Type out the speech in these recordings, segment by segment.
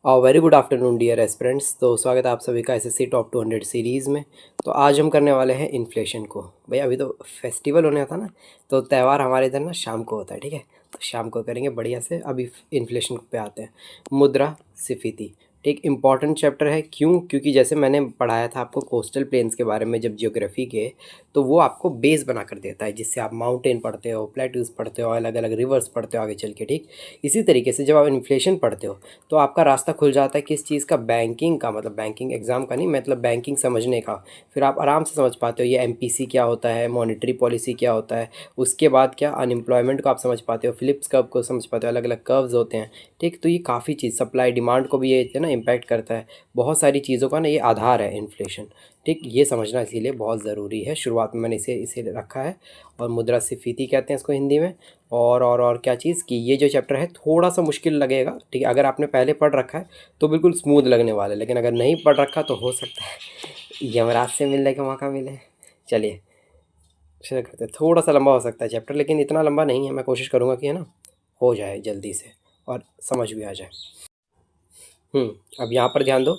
Very good afternoon dear aspirants. तो स्वागत है आप सभी का एसएससी टॉप 200 सीरीज़ में। तो आज हम करने वाले हैं इन्फ्लेशन को। भाई अभी तो फेस्टिवल होने था ना, तो त्यौहार हमारे इधर ना शाम को होता है, ठीक है। तो शाम को करेंगे बढ़िया से। अभी इन्फ्लेशन पे आते हैं। मुद्रास्फीति ठीक इंपॉर्टेंट चैप्टर है। क्यों? क्योंकि जैसे मैंने पढ़ाया था आपको कोस्टल प्लेन्स के बारे में जब ज्योग्राफी के, तो वो आपको बेस बना कर देता है, जिससे आप माउंटेन पढ़ते हो, प्लेट्यूज पढ़ते हो, अलग अलग रिवर्स पढ़ते हो आगे चल के, ठीक। इसी तरीके से जब आप इन्फ्लेशन पढ़ते हो तो आपका रास्ता खुल जाता है किस चीज़ का, बैंकिंग का। मतलब बैंकिंग एग्ज़ाम का नहीं, मतलब बैंकिंग समझने का। फिर आप आराम से समझ पाते हो ये एमपीसी क्या होता है, मॉनेटरी पॉलिसी क्या होता है। उसके बाद क्या, अनएम्प्लॉयमेंट को आप समझ पाते हो, फिलिप्स कर्व को समझ पाते हो, अलग अलग कर्व्स होते हैं, ठीक। तो ये काफ़ी चीज़, सप्लाई डिमांड को भी ये है ना इम्पैक्ट करता है। बहुत सारी चीज़ों का ना ये आधार है इन्फ्लेशन, ठीक। ये समझना इसीलिए बहुत ज़रूरी है। शुरुआत में मैंने इसे इसे रखा है। और मुद्रास्फीति कहते हैं इसको हिंदी में। और क्या चीज़ कि ये जो चैप्टर है थोड़ा सा मुश्किल लगेगा, ठीक है। अगर आपने पहले पढ़ रखा है तो बिल्कुल स्मूथ लगने वाला है, लेकिन अगर नहीं पढ़ रखा तो हो सकता है यमराज से मिलने का मौका मिले। चलिए शुरू करते हैं। थोड़ा सा लंबा हो सकता है चैप्टर, लेकिन इतना लंबा नहीं है। मैं कोशिश करूँगा कि है ना हो जाए जल्दी से और समझ भी आ जाए। अब यहाँ पर ध्यान दो।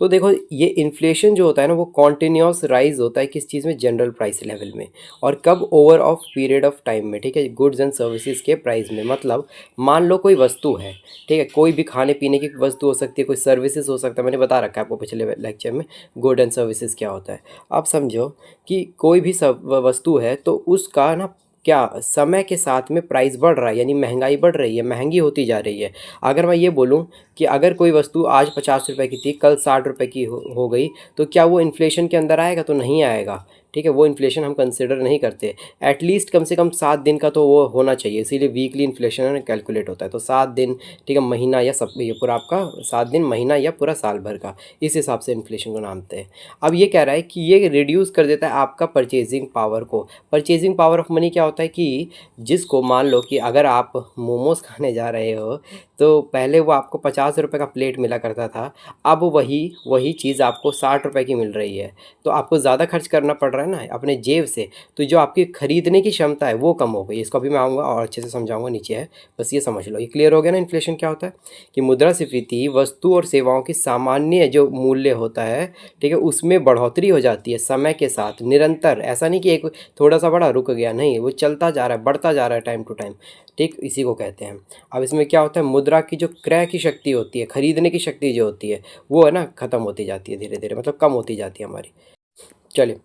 तो देखो, ये इन्फ्लेशन जो होता है ना, वो कॉन्टिन्यूस राइज होता है किस चीज़ में, जनरल प्राइस लेवल में। और कब, over of period of time में, ठीक है। गुड्स एंड सर्विसेज के प्राइस में। मतलब मान लो कोई वस्तु है, ठीक है, कोई भी खाने पीने की वस्तु हो सकती है, कोई सर्विसेज हो सकता है। मैंने बता रखा है आपको पिछले लेक्चर में गुड एंड सर्विसेज क्या होता है। अब समझो कि कोई भी वस्तु है तो उसका ना क्या समय के साथ में प्राइस बढ़ रहा है, यानी महंगाई बढ़ रही है, महंगी होती जा रही है। अगर मैं ये बोलूँ कि अगर कोई वस्तु आज 50 रुपये की थी, कल 60 रुपये की हो गई, तो क्या वो इन्फ्लेशन के अंदर आएगा? तो नहीं आएगा, ठीक है। वो इन्फ्लेशन हम कंसिडर नहीं करते। एटलीस्ट कम से कम 7 दिन का तो वो होना चाहिए, इसीलिए वीकली इन्फ्लेशन कैलकुलेट होता है। तो 7 दिन, ठीक है, महीना या सब, ये पूरा आपका 7 दिन, महीना या पूरा साल भर का, इस हिसाब से इन्फ्लेशन को नामते हैं। अब ये कह रहा है कि ये रिड्यूस कर देता है आपका परचेजिंग पावर को। परचेजिंग पावर ऑफ मनी क्या होता है कि जिसको, मान लो कि अगर आप मोमोज़ खाने जा रहे हो तो पहले वो आपको 50 रुपये का प्लेट मिला करता था, अब वही चीज़ आपको 60 रुपये की मिल रही है। तो आपको ज़्यादा खर्च करना पड़ रहा है ना अपने जेब से, तो जो आपकी खरीदने की क्षमता है वो कम हो गई। इसको अभी मैं आऊँगा और अच्छे से समझाऊंगा, नीचे है, बस ये समझ लो। ये क्लियर हो गया ना इन्फ्लेशन क्या होता है। कि मुद्रास्फीति वस्तु और सेवाओं की सामान्य जो मूल्य होता है, ठीक है, उसमें बढ़ोतरी हो जाती है समय के साथ, निरंतर। ऐसा नहीं कि एक थोड़ा सा बड़ा रुक गया, नहीं, वो चलता जा रहा है, बढ़ता जा रहा है टाइम टू टाइम, ठीक। इसी को कहते हैं। अब इसमें क्या होता है, मुद्रा की जो क्रय की शक्ति होती है, खरीदने की शक्ति जो होती है, वो है ना ख़त्म होती जाती है धीरे धीरे, मतलब कम होती जाती है हमारी। चलिए,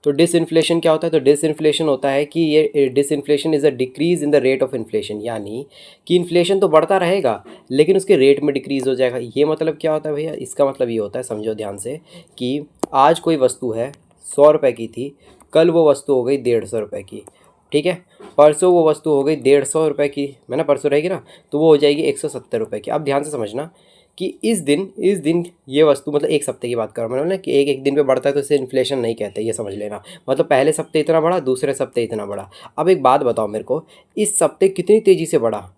तो डिसइन्फ्लेशन क्या होता है? तो डिसइन्फ्लेशन होता है कि ये disinflation is a decrease in the rate of inflation, यानी कि इन्फ्लेशन तो बढ़ता रहेगा लेकिन उसके रेट में डिक्रीज़ हो जाएगा। ये मतलब क्या होता है भैया? इसका मतलब ये होता है, समझो ध्यान से, कि आज कोई वस्तु है 100 रुपये की थी, कल वो वस्तु हो गई 150 रुपये की, ठीक है। परसों वो वस्तु हो गई 150 रुपये की, मैं ना परसों रहेगी ना, तो वो हो जाएगी 170 रुपये की। अब ध्यान से समझना कि इस दिन ये वस्तु, मतलब एक हफ्ते की बात कर रहा हूँ मैंने ना, कि एक दिन पे बढ़ता है तो इसे इन्फ्लेशन नहीं कहते, ये समझ लेना। मतलब पहले सप्ते इतना बढ़ा, दूसरे सप्ते इतना बढ़ा। अब एक बात बताओ मेरे को, इस सप्ते कितनी तेज़ी से बढ़ा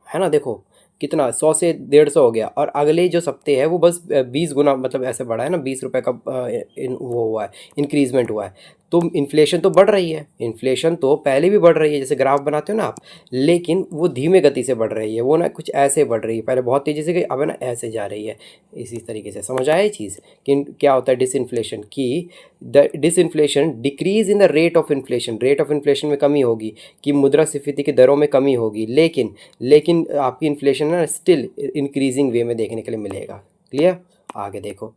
है ना? देखो कितना, 100 से 150 हो गया, और अगले जो सप्ते है वो बस 20 गुना, मतलब ऐसे बढ़ा है ना, 20 रुपये का वो हुआ है, इंक्रीजमेंट हुआ है। तो इन्फ्लेशन तो बढ़ रही है, इन्फ्लेशन तो पहले भी बढ़ रही है, जैसे ग्राफ बनाते हो ना आप, लेकिन वो धीमे गति से बढ़ रही है। वो ना कुछ ऐसे बढ़ रही है, पहले बहुत तेज़ी से गई, अब है ना ऐसे जा रही है। इसी तरीके से समझ आया ये चीज़ कि क्या होता है डिसइन्फ्लेशन की। The disinflation decrease in the rate of inflation, rate of inflation में कमी होगी, कि मुद्रास्फीति की दरों में कमी होगी, लेकिन आपकी इन्फ्लेशन ना स्टिल इंक्रीजिंग वे में देखने के लिए मिलेगा। क्लियर? आगे देखो,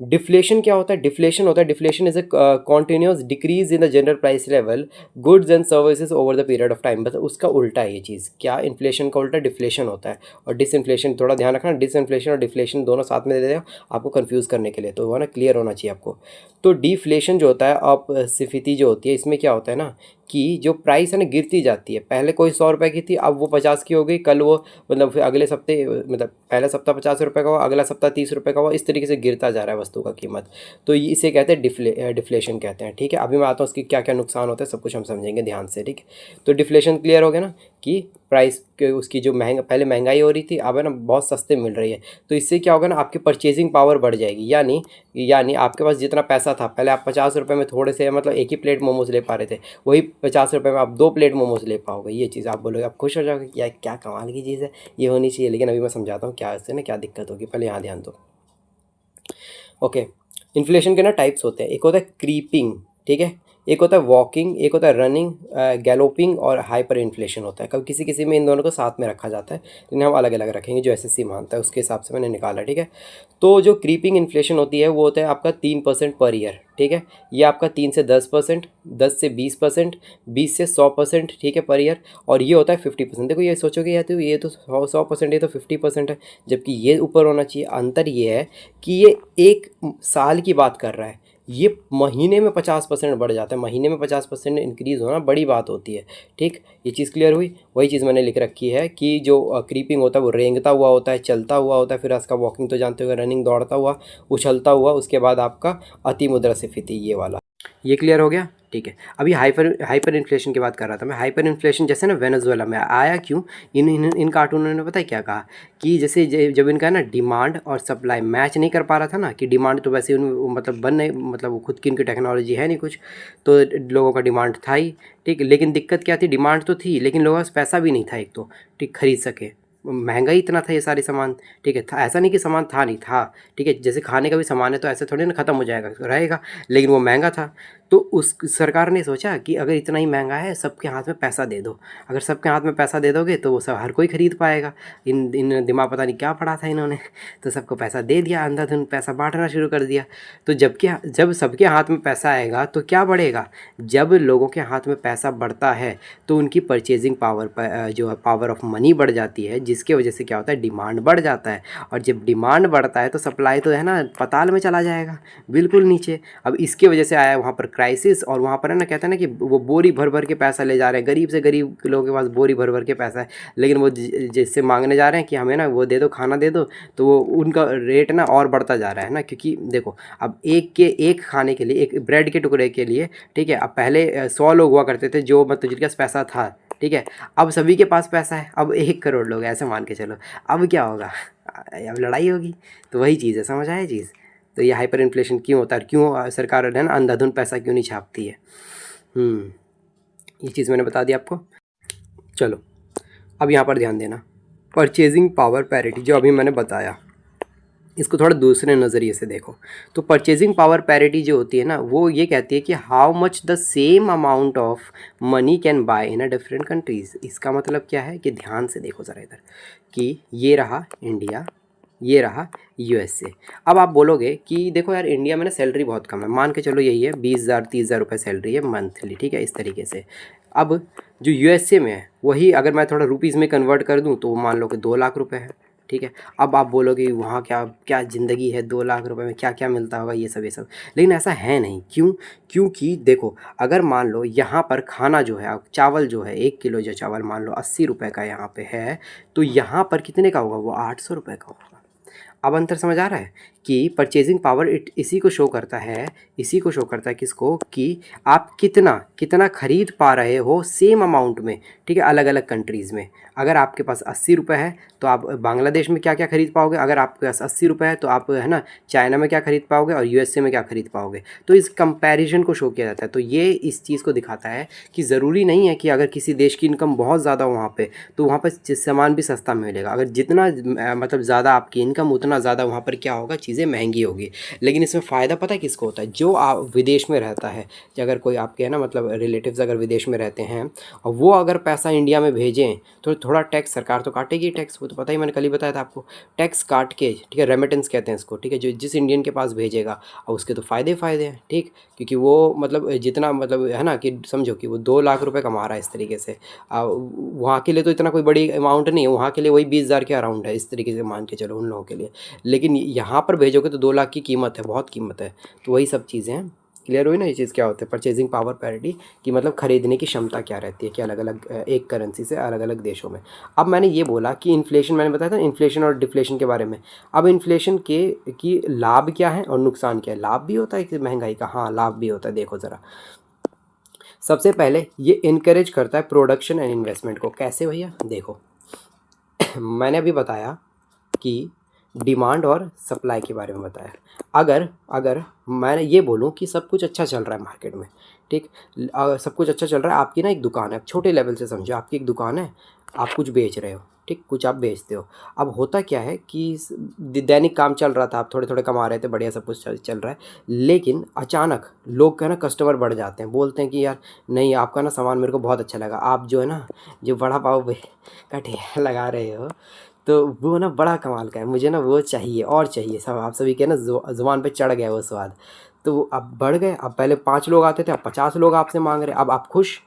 डिफ्लेशन क्या होता है? Deflation is a continuous decrease in the general price level goods and services over the period of time. मतलब उसका उल्टा है ये चीज़। क्या? इन्फ्लेशन का उल्टा डिफ्लेशन होता है। और डिसइन्फ्लेशन, थोड़ा ध्यान रखना, डिसइन्फ्लेशन और डिफ्लेशन दोनों साथ में दे देगा आपको कंफ्यूज करने के लिए, तो वो ना क्लियर होना चाहिए आपको। तो डिफ्लेशन जो होता है, अपस्फीति जो होती है, इसमें क्या होता है ना कि जो प्राइस है ना गिरती जाती है। पहले कोई 100 रुपये की थी, अब वो 50 की हो गई, कल वो, मतलब फिर अगले सप्ते, मतलब पहला सप्ताह 50 रुपये का हुआ, अगला सप्ताह 30 रुपये का हुआ, इस तरीके से गिरता जा रहा है वस्तु का कीमत। तो इसे कहते हैं डिफ्लेशन कहते हैं, ठीक है। अभी मैं आता हूँ उसकी क्या क्या नुकसान होता है, सब कुछ हम समझेंगे ध्यान से, ठीक है। तो डिफ्लेशन क्लियर हो गया ना, कि प्राइस के उसकी जो पहले महंगाई हो रही थी, अब है ना बहुत सस्ते मिल रही है। तो इससे क्या होगा ना, आपकी परचेजिंग पावर बढ़ जाएगी। यानी आपके पास जितना पैसा था, पहले आप 50 रुपये में थोड़े से, मतलब एक ही प्लेट मोमोज ले पा रहे थे, वही ₹50 में आप 2 प्लेट मोमोज ले पाओगे। ये चीज़ आप बोलोगे, आप खुश हो जाओगे कि यार क्या कमाल की चीज़ है, ये होनी चाहिए। लेकिन अभी मैं समझाता हूँ क्या इससे ना क्या दिक्कत होगी, पहले यहाँ ध्यान दो। ओके, इन्फ्लेशन के ना टाइप्स होते हैं। एक होता है क्रीपिंग, ठीक है, एक होता है वॉकिंग, एक होता है रनिंग, गैलोपिंग और हाइपर इन्फ्लेशन होता है। कभी किसी किसी में इन दोनों को साथ में रखा जाता है, इन्हें हम अलग अलग रखेंगे जो एसएससी मानता है, उसके हिसाब से मैंने निकाला, ठीक है। तो जो क्रीपिंग इन्फ्लेशन होती है वो होता है आपका 3% पर ईयर, ठीक है। ये आपका 3 से 10%, 10 से 20%, 20 से 100%, ठीक है, पर ईयर। और ये होता है 50%। देखो ये सोचोगे यार तो ये तो 100%, ये तो 50% है, जबकि ये ऊपर होना चाहिए। अंतर ये है कि ये एक साल की बात कर रहा है, ये महीने में 50% बढ़ जाता है। महीने में 50% इंक्रीज़ होना बड़ी बात होती है, ठीक। ये चीज़ क्लियर हुई। वही चीज़ मैंने लिख रखी है कि जो क्रीपिंग होता है वो रेंगता हुआ होता है, चलता हुआ होता है, फिर उसका वॉकिंग तो जानते हो, रनिंग दौड़ता हुआ, उछलता हुआ, उसके बाद आपका अति मुद्रास्फीति, ये वाला। ये क्लियर हो गया, ठीक है। अभी हाइपर हाइपर इन्फ्लेशन की बात कर रहा था मैं। हाइपर इन्फ्लेशन जैसे ना वेनेजुएला में आया क्यों, इन कार्टूनों ने पता है क्या कहा कि जैसे जब इनका ना डिमांड और सप्लाई मैच नहीं कर पा रहा था ना, कि डिमांड तो वैसे उन मतलब बन नहीं, मतलब वो खुद की इनकी टेक्नोलॉजी है नहीं कुछ, तो लोगों का डिमांड था ही, ठीक। लेकिन दिक्कत क्या थी, डिमांड तो थी लेकिन लोगों के पास पैसा भी नहीं था एक तो, ठीक, खरीद सके। महंगा ही इतना था ये सारे सामान, ठीक है। था ऐसा नहीं कि सामान था नहीं था, ठीक है। जैसे खाने का भी सामान है तो ऐसे थोड़ी ना ख़त्म हो जाएगा, रहेगा, लेकिन वो महंगा था। तो उस सरकार ने सोचा कि अगर इतना ही महंगा है, सबके हाथ में पैसा दे दो। अगर सबके हाथ में पैसा दे दोगे तो वो सब हर कोई ख़रीद पाएगा। इन दिमाग पता नहीं क्या पढ़ा था इन्होंने, तो सबको पैसा दे दिया, अंधाधुंध पैसा बांटना शुरू कर दिया। तो जब सबके हाथ में पैसा आएगा तो क्या बढ़ेगा, जब लोगों के हाथ में पैसा बढ़ता है तो उनकी परचेजिंग पावर जो पावर ऑफ मनी बढ़ जाती है, जिसके वजह से क्या होता है, डिमांड बढ़ जाता है। और जब डिमांड बढ़ता है तो सप्लाई तो है ना पाताल में चला जाएगा, बिल्कुल नीचे। अब इसके वजह से आया वहाँ पर क्राइसिस, और वहाँ पर है ना, कहते हैं ना कि वो बोरी भर भर के पैसा ले जा रहे हैं, गरीब से गरीब लोगों के पास बोरी भर भर के पैसा है, लेकिन वो जिससे मांगने जा रहे हैं कि हमें ना वो दे दो, खाना दे दो, तो वो उनका रेट ना और बढ़ता जा रहा है ना। क्योंकि देखो अब एक खाने के लिए, एक ब्रेड के टुकड़े के लिए, ठीक है, अब पहले 100 लोग हुआ करते थे जो मतलब जिनके पास पैसा था, ठीक है। अब सभी के पास पैसा है, अब 1 करोड़ लोग, ऐसे मान के चलो। अब क्या होगा, अब लड़ाई होगी। तो वही चीज़ है, समझ आया चीज़। तो ये हाइपर इन्फ्लेशन क्यों होता है, क्यों सरकार है ना अंधाधुंध पैसा क्यों नहीं छापती है। ये चीज़ मैंने बता दी आपको। चलो अब यहाँ पर ध्यान देना, परचेजिंग पावर पैरिटी जो अभी मैंने बताया, इसको थोड़ा दूसरे नज़रिए से देखो। तो परचेजिंग पावर पैरिटी जो होती है ना, वो ये कहती है कि how much the same amount of money can buy in a different countries. इसका मतलब क्या है कि ध्यान से देखो ज़रा इधर, कि ये रहा इंडिया, ये रहा यूएसए। अब आप बोलोगे कि देखो यार इंडिया में ना सैलरी बहुत कम है, मान के चलो यही है 20,000 30,000 रुपये सैलरी है मंथली, ठीक है, इस तरीके से। अब जो यूएसए में है वही अगर मैं थोड़ा रुपीज़ में कन्वर्ट कर दूं तो मान लो कि 2 लाख रुपए है, ठीक है। अब आप बोलोगे वहाँ क्या क्या ज़िंदगी है, 2 लाख रुपए में क्या क्या मिलता होगा, ये सब ये सब। लेकिन ऐसा है नहीं, क्यों, क्योंकि देखो अगर मान लो यहाँ पर खाना जो है, चावल जो है, 1 किलो जो चावल मान लो 80 रुपये का यहाँ पे है, तो यहाँ पर कितने का होगा, वो 800 रुपये का होगा। अब अंतर समझ आ रहा है कि परचेजिंग पावर इसी को शो करता है, इसी को शो करता है किसको, कि आप कितना कितना खरीद पा रहे हो सेम अमाउंट में, ठीक है, अलग अलग कंट्रीज़ में। अगर आपके पास 80 रुपये है तो आप बांग्लादेश में क्या क्या खरीद पाओगे, अगर आपके पास 80 रुपये है तो आप है ना चाइना में क्या खरीद पाओगे और यूएसए में क्या खरीद पाओगे। तो इस कंपैरिजन को शो किया जाता है। तो ये इस चीज़ को दिखाता है कि ज़रूरी नहीं है कि अगर किसी देश की इनकम बहुत ज़्यादा वहाँ पे, तो वहाँ पर सामान भी सस्ता मिलेगा। अगर जितना मतलब ज़्यादा आपकी इनकम, उतना ज़्यादा वहाँ पर क्या होगा, चीज़ें महंगी होगी। लेकिन इसमें फ़ायदा पता है किसको होता है, जो आप विदेश में रहता है, कि अगर कोई आपके है ना मतलब रिलेटिव्स अगर विदेश में रहते हैं और वो अगर पैसा इंडिया में भेजें तो थोड़ा टैक्स सरकार तो काटेगी टैक्स, वो तो पता ही, मैंने कल ही बताया था आपको। टैक्स काट के, ठीक है, रेमिटेंस कहते हैं इसको, ठीक है, जो जिस इंडियन के पास भेजेगा और उसके तो फ़ायदे हैं, ठीक। क्योंकि वो मतलब जितना मतलब है ना, कि समझो कि वो 2 लाख रुपए कमा रहा है इस तरीके से, वहाँ के लिए तो इतना कोई बड़ी अमाउंट नहीं है, वहाँ के लिए वही 20,000 के अराउंड है, इस तरीके से मान के चलो उन लोगों के लिए। लेकिन यहाँ पर भेजोगे तो 2 लाख की कीमत है, बहुत कीमत है। तो वही सब चीज़ें हैं। क्लियर हुई ना ये चीज़ क्या होता है परचेजिंग पावर पैरिटी की, मतलब खरीदने की क्षमता क्या रहती है कि अलग अलग एक करेंसी से अलग अलग देशों में। अब मैंने ये बोला कि इन्फ्लेशन, मैंने बताया था इन्फ्लेशन और डिफ्लेशन के बारे में। अब इन्फ्लेशन के की लाभ क्या है और नुकसान क्या है। लाभ भी होता है कि महंगाई का, हाँ लाभ भी होता है। देखो ज़रा, सबसे पहले ये इनकरेज करता है प्रोडक्शन एंड इन्वेस्टमेंट को। कैसे भैया, देखो मैंने अभी बताया कि डिमांड और सप्लाई के बारे में बताया। अगर अगर मैं ये बोलूँ कि सब कुछ अच्छा चल रहा है मार्केट में, ठीक। सब कुछ अच्छा चल रहा है, आपकी ना एक दुकान है, छोटे लेवल से समझो, आपकी एक दुकान है, आप कुछ बेच रहे हो, ठीक, कुछ आप बेचते हो। अब होता क्या है कि दैनिक काम चल रहा था, आप थोड़े थोड़े कमा रहे थे, बढ़िया सब कुछ चल रहा है, लेकिन अचानक लोग का ना कस्टमर बढ़ जाते हैं, बोलते हैं कि यार नहीं आपका ना सामान मेरे को बहुत अच्छा लगा, आप जो है ना जो वड़ा पाव का ठेला लगा रहे हो तो वो ना बड़ा कमाल का है, मुझे ना वो चाहिए और चाहिए, सब आप सभी के ना ज़ुबान पे चढ़ गया वो स्वाद। तो वो अब बढ़ गए, अब पहले 5 लोग आते थे, अब 50 लोग आपसे मांग रहे, अब आप खुश,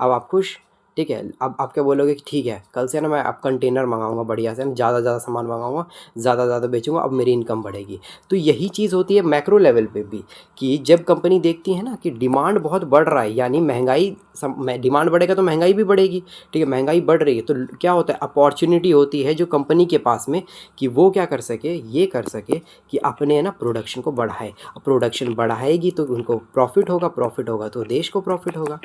अब आप खुश, ठीक है। अब आप क्या बोलोगे कि ठीक है कल से ना मैं अब कंटेनर मंगाऊंगा बढ़िया से, ज़्यादा ज़्यादा सामान मंगाऊंगा, ज़्यादा बेचूंगा, अब मेरी इनकम बढ़ेगी। तो यही चीज़ होती है मैक्रो लेवल पे भी, कि जब कंपनी देखती है ना कि डिमांड बहुत बढ़ रहा है, यानी महंगाई, डिमांड बढ़ेगा तो महंगाई भी बढ़ेगी, ठीक है, महंगाई बढ़ रही है तो क्या होता है, अपॉर्चुनिटी होती है जो कंपनी के पास में कि वो क्या कर सके, ये कर सके कि अपने ना प्रोडक्शन को बढ़ाए, प्रोडक्शन बढ़ाएगी तो उनको प्रॉफिट होगा, प्रॉफिट होगा तो देश को प्रॉफिट होगा।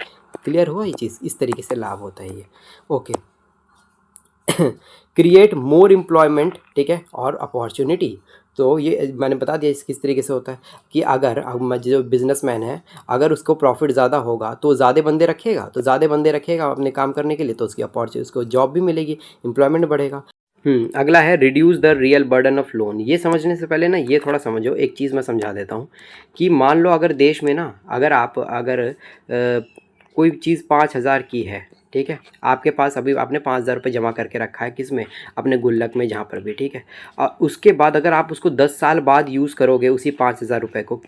क्लियर हुआ ये चीज़, इस तरीके से लाभ होता है ये। ओके। क्रिएट मोर एम्प्लॉयमेंट, ठीक है, और अपॉर्चुनिटी। तो ये मैंने बता दिया किस तरीके से होता है कि अगर जो बिजनेसमैन है, अगर उसको प्रॉफिट ज़्यादा होगा तो ज़्यादा बंदे रखेगा, तो ज़्यादा बंदे रखेगा अपने काम करने के लिए, तो उसकी अपॉर्चुनिटी, उसको जॉब भी मिलेगी, एम्प्लॉयमेंट बढ़ेगा। अगला है reduce the real burden of loan. ये समझने से पहले ना ये थोड़ा समझो, एक चीज़ मैं समझा देता हूँ कि मान लो अगर देश में ना अगर कोई चीज़ 5,000 की है, ठीक है, आपके पास अभी आपने 5,000 रुपये जमा करके रखा है, किस में, अपने गुल्लक में, जहाँ पर भी, ठीक है, और उसके बाद अगर आप उसको 10 साल बाद यूज़ करोगे उसी 5,000 रुपये को,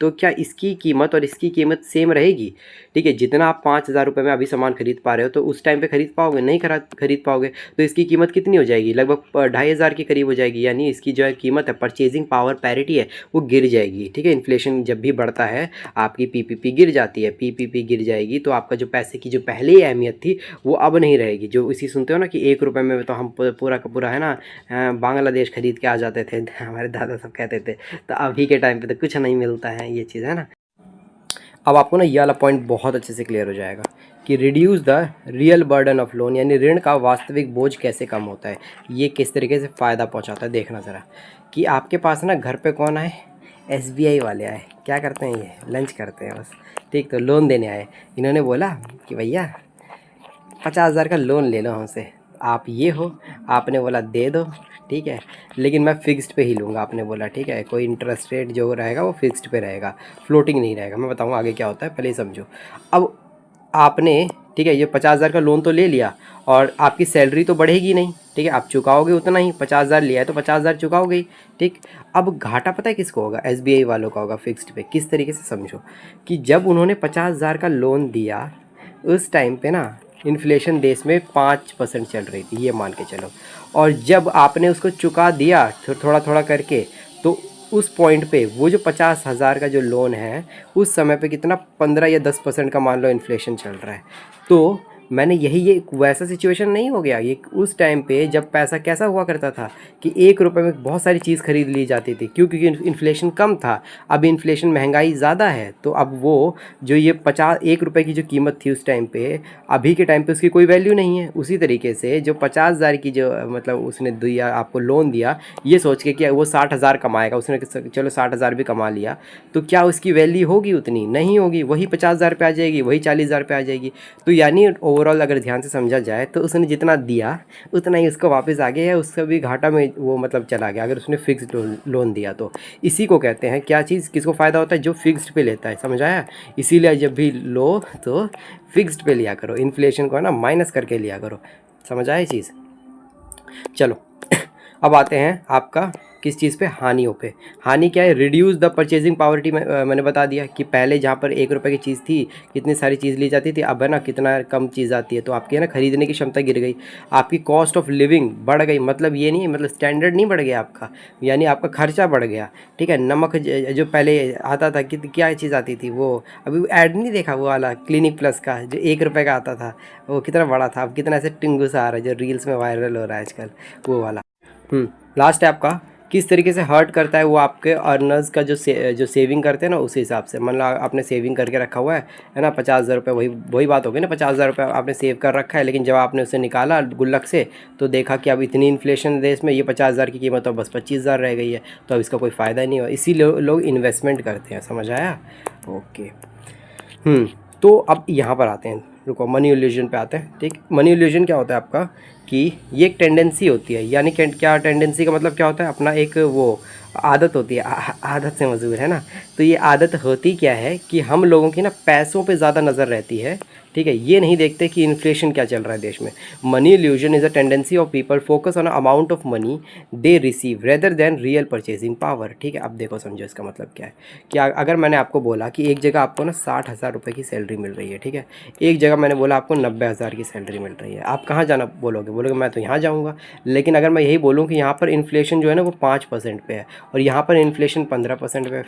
तो क्या इसकी कीमत और इसकी कीमत सेम रहेगी? ठीक है, जितना आप 5,000 रुपये में अभी सामान खरीद पा रहे हो तो उस टाइम पे खरीद पाओगे नहीं, खरीद पाओगे, तो इसकी कीमत कितनी हो जाएगी, लगभग 2,500 के करीब हो जाएगी, यानी इसकी जो है कीमत है, परचेजिंग पावर पैरिटी है, वो गिर जाएगी। ठीक है, इन्फ्लेशन जब भी बढ़ता है आपकी पीपीपी गिर जाती है, पीपीपी गिर जाएगी तो आपका जो पैसे की जो पहले ही अहमियत थी वो अब नहीं रहेगी। जो इसी सुनते हो ना कि 1 रुपये में तो हम पूरा का पूरा है ना बांग्लादेश खरीद के आ जाते थे, हमारे दादा सब कहते थे, तो अभी के टाइम पे तो कुछ नहीं मिलता है, ये चीज़ है ना। अब आपको ना ये वाला पॉइंट बहुत अच्छे से क्लियर हो जाएगा कि reduce the real burden of loan, यानी ऋण का वास्तविक बोझ कैसे कम होता है, ये किस तरीके से फ़ायदा पहुंचाता है। देखना ज़रा कि आपके पास ना घर पे कौन आए, SBI वाले आए, क्या करते हैं ये, लंच करते हैं बस, ठीक, तो लोन देने आए। इन्होंने बोला कि भैया 50,000 का लोन ले लो हमसे, आप ये हो, आपने बोला दे दो, ठीक है, लेकिन मैं फ़िक्स्ड पे ही लूँगा, आपने बोला ठीक है, कोई इंटरेस्ट रेट जो रहेगा वो फ़िक्स्ड पे रहेगा, फ्लोटिंग नहीं रहेगा। मैं बताऊँगा आगे क्या होता है, पहले ही समझो। अब आपने, ठीक है, ये 50,000 का लोन तो ले लिया और आपकी सैलरी तो बढ़ेगी नहीं, ठीक है, आप चुकाओगे उतना ही, 50,000 लिया है तो 50,000 चुकाओगे ही, ठीक। अब घाटा पता है किसको होगा, SBI वालों का होगा फ़िक्स्ड पे। किस तरीके से समझो कि जब उन्होंने 50,000 का लोन दिया उस टाइम पे ना इन्फ्लेशन देश में 5% चल रही थी, ये मान के चलो, और जब आपने उसको चुका दिया थोड़ा थोड़ा करके, तो उस पॉइंट पे वो जो 50,000 का जो लोन है उस समय पे कितना 15 या 10% का मान लो इन्फ्लेशन चल रहा है। तो मैंने यही, ये वैसा सिचुएशन नहीं हो गया ये, उस टाइम पे जब पैसा कैसा हुआ करता था कि 1 रुपये में बहुत सारी चीज़ खरीद ली जाती थी, क्योंकि इन्फ्लेशन कम था। अब इन्फ्लेशन, महंगाई ज़्यादा है, तो अब वो जो ये 1 रुपये की जो कीमत थी उस टाइम पे, अभी के टाइम पे उसकी कोई वैल्यू नहीं है। उसी तरीके से जो 50,000 की जो मतलब उसने दिया, आपको लोन दिया, ये सोच के कि वो 60,000 कमाएगा, उसने चलो 60,000 भी कमा लिया, तो क्या उसकी वैल्यू होगी, उतनी नहीं होगी, वही 50,000 पे आ जाएगी, वही 40,000 पे आ जाएगी। तो यानी ओवरऑल अगर ध्यान से समझा जाए तो उसने जितना दिया उतना ही उसको वापस आ गया, या उसका भी घाटा में वो मतलब चला गया, अगर उसने फिक्स्ड लोन दिया तो। इसी को कहते हैं क्या चीज़, किसको फ़ायदा होता है, जो फिक्स्ड पे लेता है, समझ आया। इसीलिए जब भी लो तो फिक्स्ड पे लिया करो, इन्फ्लेशन को है ना माइनस करके लिया करो, समझ आया चीज़। चलो अब आते हैं आपका किस चीज़ पे, हानियों पे। हानि क्या है, रिड्यूस द परचेजिंग पावर्टी में मैंने बता दिया कि पहले जहाँ पर 1 रुपये की चीज़ थी कितनी सारी चीज़ ली जाती थी, अब है ना कितना कम चीज़ आती है, तो आपकी है ना खरीदने की क्षमता गिर गई। आपकी कॉस्ट ऑफ लिविंग बढ़ गई, मतलब ये नहीं, मतलब स्टैंडर्ड नहीं बढ़ गया आपका, यानी आपका खर्चा बढ़ गया, ठीक है। नमक जो पहले आता था कि क्या चीज़ आती थी, वो अभी ऐड नहीं देखा वो वाला क्लिनिक प्लस का जो 1 रुपये का आता था, वो कितना बड़ा था, अब कितना ऐसे टिंगू सा आ रहा है जो रील्स में वायरल हो रहा है आजकल, वो वाला। लास्ट है आपका, किस तरीके से हर्ट करता है वो आपके अर्नर्स का जो सेविंग करते हैं ना, उस हिसाब से। मतलब आपने सेविंग करके रखा हुआ है ना, 50,000 रुपये, वही बात हो गई ना, 50,000 रुपये आपने सेव कर रखा है, लेकिन जब आपने उसे निकाला गुल्लक से तो देखा कि अब इतनी इन्फ्लेशन देश में, ये 50,000 की कीमत तो बस 25,000 रह गई है, तो अब इसका कोई फ़ायदा नहीं हुआ। इसीलिए लोग इन्वेस्टमेंट करते हैं, समझ आया। ओके। तो अब यहाँ पर आते हैं, रुको, मनी इल्यूजन पे आते हैं। ठीक, मनी इल्यूजन क्या होता है आपका कि ये एक टेंडेंसी होती है, यानी क्या टेंडेंसी का मतलब क्या होता है, अपना एक वो आदत होती है, आदत से मजबूर है ना। तो ये आदत होती क्या है कि हम लोगों की ना पैसों पे ज़्यादा नज़र रहती है। ठीक है, ये नहीं देखते कि इन्फ्लेशन क्या चल रहा है देश में। Money illusion is a tendency of people focus on amount of money they receive rather than real purchasing power. ठीक है, अब देखो समझो इसका मतलब क्या है कि अगर मैंने आपको बोला कि एक जगह आपको ना 60,000 रुपये की सैलरी मिल रही है, ठीक है, एक जगह मैंने बोला आपको 90,000 की सैलरी मिल रही है, आप कहाँ जाना बोलोगे मैं तो यहाँ जाऊँगा। लेकिन अगर मैं यही बोलूँ कि यहाँ पर इन्फ्लेशन जो है ना वो 5% पे है और यहाँ पर इन्फ्लेशन 15% पे है,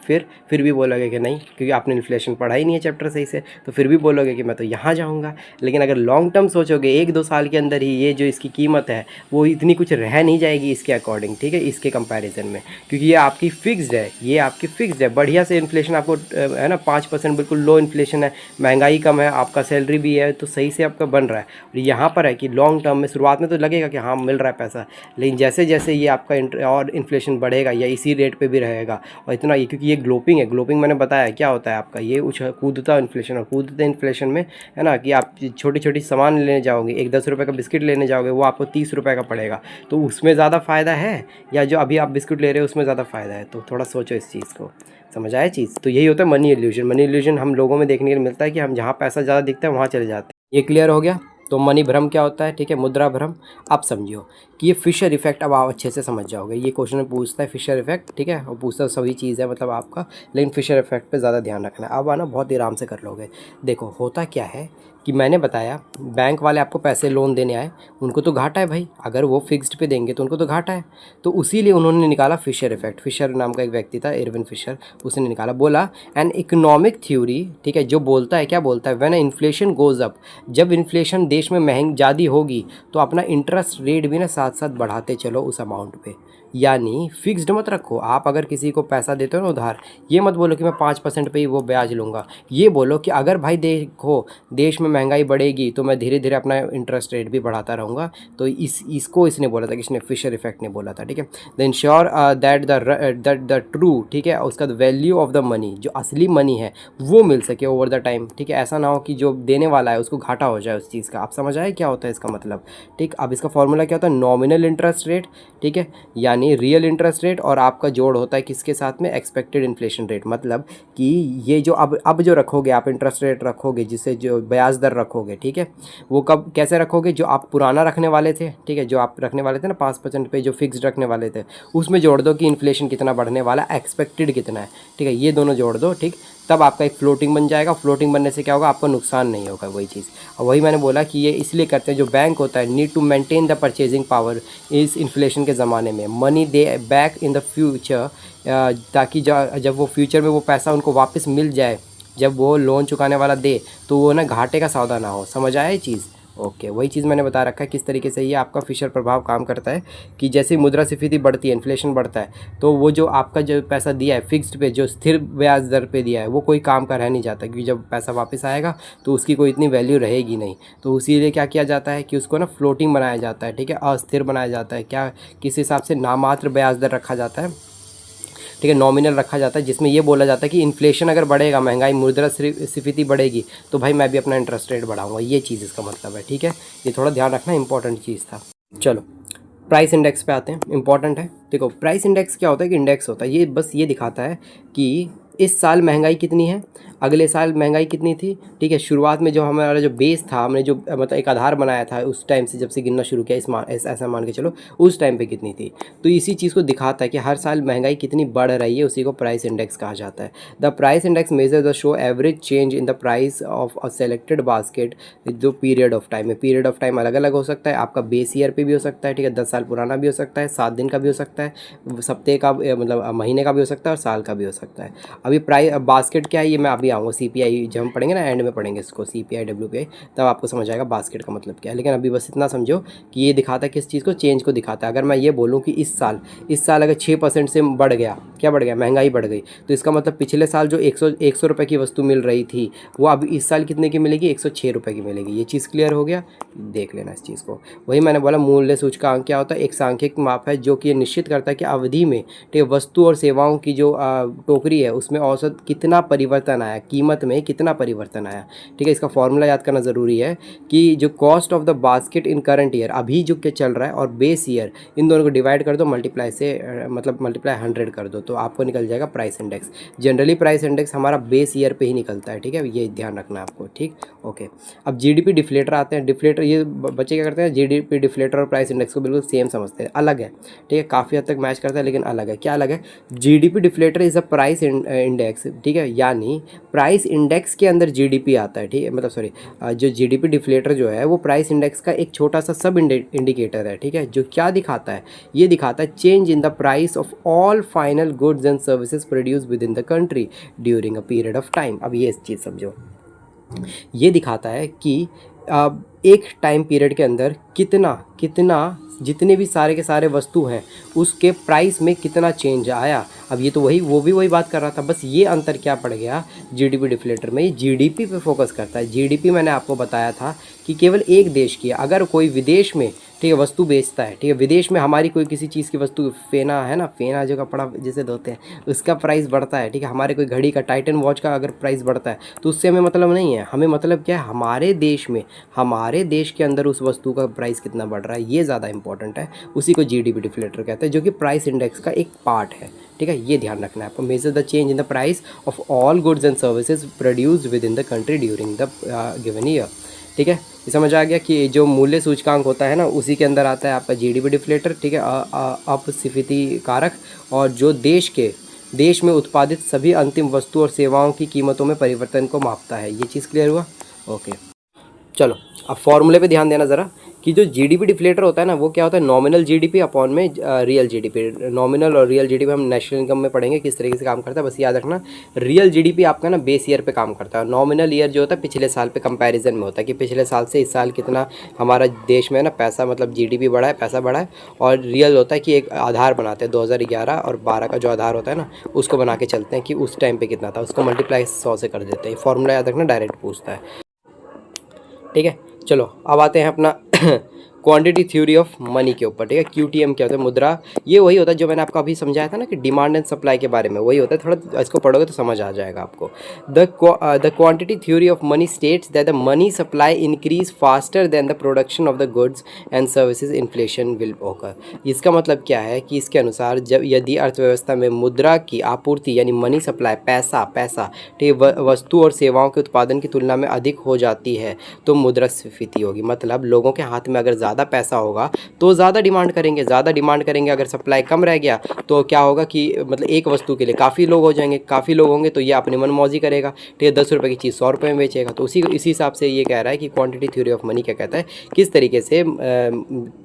फिर भी बोलोगे कि नहीं, क्योंकि आपने इन्फ्लेशन पढ़ा ही नहीं है चैप्टर सही से, तो फिर भी बोलोगे कि मैं तो यहाँ जाऊँगा। लेकिन अगर लॉन्ग टर्म सोचोगे, 1-2 साल के अंदर ही ये जो इसकी कीमत है वो इतनी कुछ रह नहीं जाएगी इसके अकॉर्डिंग, ठीक है, इसके कंपैरिजन में, क्योंकि ये आपकी फिक्स्ड है, ये आपकी फिक्स्ड है। बढ़िया से इन्फ्लेशन आपको है ना 5% बिल्कुल लो इन्फ्लेशन है, महंगाई कम है, आपका सैलरी भी है, तो सही से आपका बन रहा है। और यहाँ पर है कि लॉन्ग टर्म में शुरुआत में तो लगेगा कि हाँ मिल रहा है पैसा, लेकिन जैसे जैसे ये आपका और इन्फ्लेशन बढ़ेगा या इसी रेट पे भी रहेगा और इतना ये, क्योंकि ये ग्लोपिंग है, ग्लोपिंग मैंने बताया क्या होता है आपका, ये कूदता इन्फ्लेशन, और कूदते इन्फ्लेशन में है ना कि आप छोटी छोटी सामान लेने जाओगे, एक 10 रुपये का बिस्किट लेने जाओगे वो आपको 30 रुपये का पड़ेगा, तो उसमें ज़्यादा फ़ायदा है या जो अभी आप बिस्कुट ले रहे हो उसमें ज़्यादा फ़ायदा है। तो थोड़ा सोचो इस चीज़ को, समझ आया चीज़। तो यही होता है मनी इल्यूजन। मनी इल्यूजन हम लोगों में देखने को मिलता है कि हम जहाँ पैसा ज़्यादा दिखता है वहाँ चले जाते हैं। ये क्लियर हो गया। तो मनी भ्रम क्या होता है, ठीक है, मुद्रा भ्रम। आप समझियो कि ये फिशर इफेक्ट अब आप अच्छे से समझ जाओगे। ये क्वेश्चन में पूछता है फिशर इफेक्ट, ठीक है, और पूछता सभी चीज़ है मतलब आपका, लेकिन फिशर इफेक्ट पे ज़्यादा ध्यान रखना है। अब आना बहुत ही आराम से कर लोगे। देखो होता क्या है कि मैंने बताया बैंक वाले आपको पैसे लोन देने आए, उनको तो घाटा है भाई, अगर वो फिक्स्ड पे देंगे तो उनको तो घाटा है, तो उसीलिए उन्होंने निकाला फिशर इफेक्ट। फिशर नाम का एक व्यक्ति था, इरविन फिशर, उसने निकाला, बोला एन इकोनॉमिक थ्योरी, ठीक है, जो बोलता है क्या बोलता है, व्हेन इन्फ्लेशन गोज अप, जब इन्फ्लेशन देश में महंगी ज़्यादा होगी तो अपना इंटरेस्ट रेट भी ना साथ साथ बढ़ाते चलो उस अमाउंट पे, यानी फिक्स्ड मत रखो। आप अगर किसी को पैसा देते हो ना उधार, ये मत बोलो कि मैं 5% पे ही वो ब्याज लूँगा, ये बोलो कि अगर भाई देखो देश में महंगाई बढ़ेगी तो मैं धीरे धीरे अपना इंटरेस्ट रेट भी बढ़ाता रहूँगा। तो इसको इसने बोला था, किसने, फिशर इफेक्ट ने बोला था, ठीक है। The ensure that the true, ठीक है, उसका वैल्यू ऑफ द मनी, जो असली मनी है वो मिल सके ओवर द टाइम, ठीक है, ऐसा ना हो कि जो देने वाला है उसको घाटा हो जाए उस चीज़ का। आप समझ आए क्या होता है इसका मतलब, ठीक। अब इसका फॉर्मूला क्या होता है, नॉमिनल इंटरेस्ट रेट, ठीक है, यानी रियल इंटरेस्ट रेट, और आपका जोड़ होता है किसके साथ में, एक्सपेक्टेड इन्फ्लेशन रेट। मतलब कि ये जो अब जो रखोगे आप इंटरेस्ट रेट रखोगे, जिससे जो ब्याज दर रखोगे, ठीक है, वो कब कैसे रखोगे, जो आप पुराना रखने वाले थे, ठीक है, जो आप रखने वाले थे ना 5% पे जो फिक्स्ड रखने वाले थे, उसमें जोड़ दो कि इन्फ्लेशन कितना बढ़ने वाला, एक्सपेक्टेड कितना है, ठीक है, ये दोनों जोड़ दो, ठीक, तब आपका एक फ्लोटिंग बन जाएगा। फ्लोटिंग बनने से क्या होगा, आपको नुकसान नहीं होगा, वही चीज़। और वही मैंने बोला कि ये इसलिए करते हैं, जो बैंक होता है need to maintain the purchasing power इस इन्फ्लेशन के ज़माने में, मनी दे बैक इन द फ्यूचर, ताकि जब वो फ्यूचर में वो पैसा उनको वापस मिल जाए, जब वो लोन चुकाने वाला दे, तो वो ना घाटे का सौदा ना हो। समझ आया ये चीज़, ओके। वही चीज़ मैंने बता रखा है किस तरीके से ये आपका फिशर प्रभाव काम करता है कि जैसे मुद्रास्फीति बढ़ती है, इन्फ्लेशन बढ़ता है, तो वो जो आपका जो पैसा दिया है फिक्स्ड पे, जो स्थिर ब्याज दर पे दिया है, वो कोई काम का रह नहीं जाता, क्योंकि जब पैसा वापस आएगा तो उसकी कोई इतनी वैल्यू रहेगी नहीं। तो इसीलिए क्या किया जाता है कि उसको ना फ्लोटिंग बनाया जाता है, ठीक है, अस्थिर बनाया जाता है, क्या किस हिसाब से, नामात्र ब्याज दर रखा जाता है, ठीक है, नॉमिनल रखा जाता है, जिसमें ये बोला जाता है कि इन्फ्लेशन अगर बढ़ेगा, महंगाई मुद्रास्फीति बढ़ेगी, तो भाई मैं भी अपना इंटरेस्ट रेट बढ़ाऊंगा। ये चीज़ इसका मतलब है, ठीक है, ये थोड़ा ध्यान रखना, इंपॉर्टेंट चीज़ था। चलो प्राइस इंडेक्स पे आते हैं, इंपॉर्टेंट है। देखो प्राइस इंडेक्स क्या होता है कि इंडेक्स होता है, ये बस ये दिखाता है कि इस साल महंगाई कितनी है, अगले साल महंगाई कितनी थी, ठीक है, शुरुआत में जो हमारा जो बेस था, हमने जो मतलब एक आधार बनाया था उस टाइम से, जब से गिनना शुरू किया, ऐसा मान के चलो उस टाइम पे कितनी थी। तो इसी चीज़ को दिखाता है कि हर साल महंगाई कितनी बढ़ रही है, उसी को प्राइस इंडेक्स कहा जाता है। The price index measure the show average change in the price of a selected basket जो पीरियड ऑफ टाइम है। पीरियड ऑफ टाइम अलग अलग हो सकता है, आपका बेस ईयर पे भी हो सकता है, ठीक है, 10 साल पुराना भी हो सकता है, 7 दिन का भी हो सकता है, सप्ताह का मतलब महीने का भी हो सकता है, और साल का भी हो सकता है। अभी प्राइस बास्केट क्या है ये मैं अभी आऊँगा, CPI जब हम पढ़ेंगे ना, एंड में पढ़ेंगे इसको, CPI WPI, तब आपको समझ आएगा बास्केट का मतलब क्या है। लेकिन अभी बस इतना समझो कि ये दिखाता है किस चीज़ को, चेंज को दिखाता है। अगर मैं ये बोलूँ कि इस साल अगर 6% से बढ़ गया, क्या बढ़ गया, महंगाई बढ़ गई, तो इसका मतलब पिछले साल जो 100 रुपये की वस्तु मिल रही थी, वो अब इस साल कितने की मिलेगी, 106 रुपये की मिलेगी। ये चीज़ क्लियर हो गया, देख लेना इस चीज़ को। वही मैंने बोला मूल्य सूचकांक क्या होता है, एक सांख्यिक माप है जो कि ये निश्चित करता है कि अवधि में, ठीक है, वस्तु और सेवाओं की जो टोकरी है उसमें औसत कितना परिवर्तन आया, कीमत में कितना परिवर्तन आया। ठीक है, इसका फॉर्मूला याद करना ज़रूरी है कि जो cost of the basket in current year, अभी जो क्या चल रहा है, और बेस ईयर, इन दोनों को डिवाइड कर दो, मल्टीप्लाई से मतलब मल्टीप्लाई 100 कर दो, तो आपको निकल जाएगा price index. Generally price index हमारा बेस ईयर पे ही निकलता है। ठीक है, ये ध्यान रखना है आपको। ठीक, ओके। अब जीडीपी डिफ्लेटर आते हैं। डिफ्लेटर, ये बच्चे क्या करते हैं, जीडीपी डिफ्लेटर और प्राइस इंडेक्स को बिल्कुल सेम समझते हैं, अलग है। ठीक है, काफ़ी हद तक मैच करता है लेकिन अलग है। क्या अलग है? GDP deflator is a price index. ठीक है, यानी प्राइस इंडेक्स के अंदर जीडीपी आता है। ठीक है, मतलब सॉरी, जो जीडीपी डिफ्लेटर जो है वो प्राइस इंडेक्स का एक छोटा सा सब इंडिकेटर है। ठीक है, जो क्या दिखाता है, ये दिखाता है change in the price of all final goods and services produce with in the country during a period of time. अब ये चीज़ समझो, ये दिखाता है कि एक टाइम पीरियड के अंदर कितना कितना जितने भी सारे के सारे वस्तु हैं उसके प्राइस में कितना चेंज आया। अब ये तो वो भी वही बात कर रहा था, बस ये अंतर क्या पड़ गया, जीडीपी डिफ्लेटर में ये जीडीपी पे फोकस करता है। जीडीपी मैंने आपको बताया था कि केवल एक देश की, अगर कोई विदेश में, ठीक है, वस्तु बेचता है, ठीक है, विदेश में हमारी कोई किसी चीज़ की वस्तु, फेना है ना, फेना जो कपड़ा जैसे धोते हैं उसका प्राइस बढ़ता है। ठीक है, हमारे कोई घड़ी का, टाइटन वॉच का अगर प्राइस बढ़ता है तो उससे हमें मतलब नहीं है। हमें मतलब क्या है, हमारे देश में, हमारे देश के अंदर उस वस्तु का प्राइस कितना बढ़ रहा है, ये ज़्यादा इंपॉर्टेंट है। उसी को जीडीपी डिफ्लेटर कहते हैं, जो कि प्राइस इंडेक्स का एक पार्ट है। ठीक है, ये ध्यान रखना है आपको। Measure the change in the price of all goods and services produced with in the country during the given year. ठीक है, ये समझ आ गया कि जो मूल्य सूचकांक होता है ना, उसी के अंदर आता है आपका जीडीपी डिफ्लेटर। ठीक है, अपस्फीति कारक, और जो देश में उत्पादित सभी अंतिम वस्तु और सेवाओं की कीमतों में परिवर्तन को मापता है। ये चीज़ क्लियर हुआ? ओके, चलो अब फॉर्मूले पे ध्यान देना ज़रा कि जो जीडीपी डिफ्लेटर होता है ना, वो क्या होता है, नॉमिनल जीडीपी अपॉन में रियल जीडीपी। नॉमिनल और रियल जीडीपी हम नेशनल इनकम में पढ़ेंगे किस तरीके से काम करता है, बस याद रखना। रियल जीडीपी आपका ना बेस ईयर पे काम करता है। नॉमिनल ईयर जो होता है पिछले साल पे कंपैरिजन में होता है कि पिछले साल से इस साल कितना हमारा देश में ना पैसा, मतलब जीडीपी बढ़ा है, पैसा बढ़ा है। और रियल होता है कि एक आधार बनाते हैं, 2011 और 12 का जो आधार होता है ना, उसको बना के चलते हैं कि उस टाइम पर कितना था, उसको मल्टीप्लाई 100 से कर देते हैं। फॉर्मूला याद रखना, डायरेक्ट पूछता है। ठीक है, चलो अब आते हैं अपना क्वांटिटी थ्योरी ऑफ मनी के ऊपर। ठीक है, क्यूटीएम क्या होता है, मुद्रा। ये वही होता है जो मैंने आपको अभी समझाया था ना कि डिमांड एंड सप्लाई के बारे में, वही होता है। थोड़ा इसको पढ़ोगे तो समझ आ जाएगा आपको। The quantity theory of money states that the money supply increase faster than the production of the goods and services, inflation will ओकर। इसका मतलब क्या है कि इसके अनुसार जब यदि अर्थव्यवस्था में मुद्रा की आपूर्ति यानी मनी सप्लाई, पैसा ठीक है, वस्तु और सेवाओं के उत्पादन की तुलना में अधिक हो जाती है तो मुद्रास्फीति होगी। मतलब लोगों के हाथ में अगर ज़्यादा पैसा होगा तो ज़्यादा डिमांड करेंगे, अगर सप्लाई कम रह गया तो क्या होगा कि मतलब एक वस्तु के लिए काफ़ी लोग हो जाएंगे, काफ़ी लोग होंगे तो ये अपनी मनमौजी करेगा। ठीक है, 10 रुपये की चीज़ 100 रुपये में बेचेगा। तो इसी हिसाब से ये कह रहा है कि क्वांटिटी थ्योरी ऑफ मनी क्या कहता है, किस तरीके से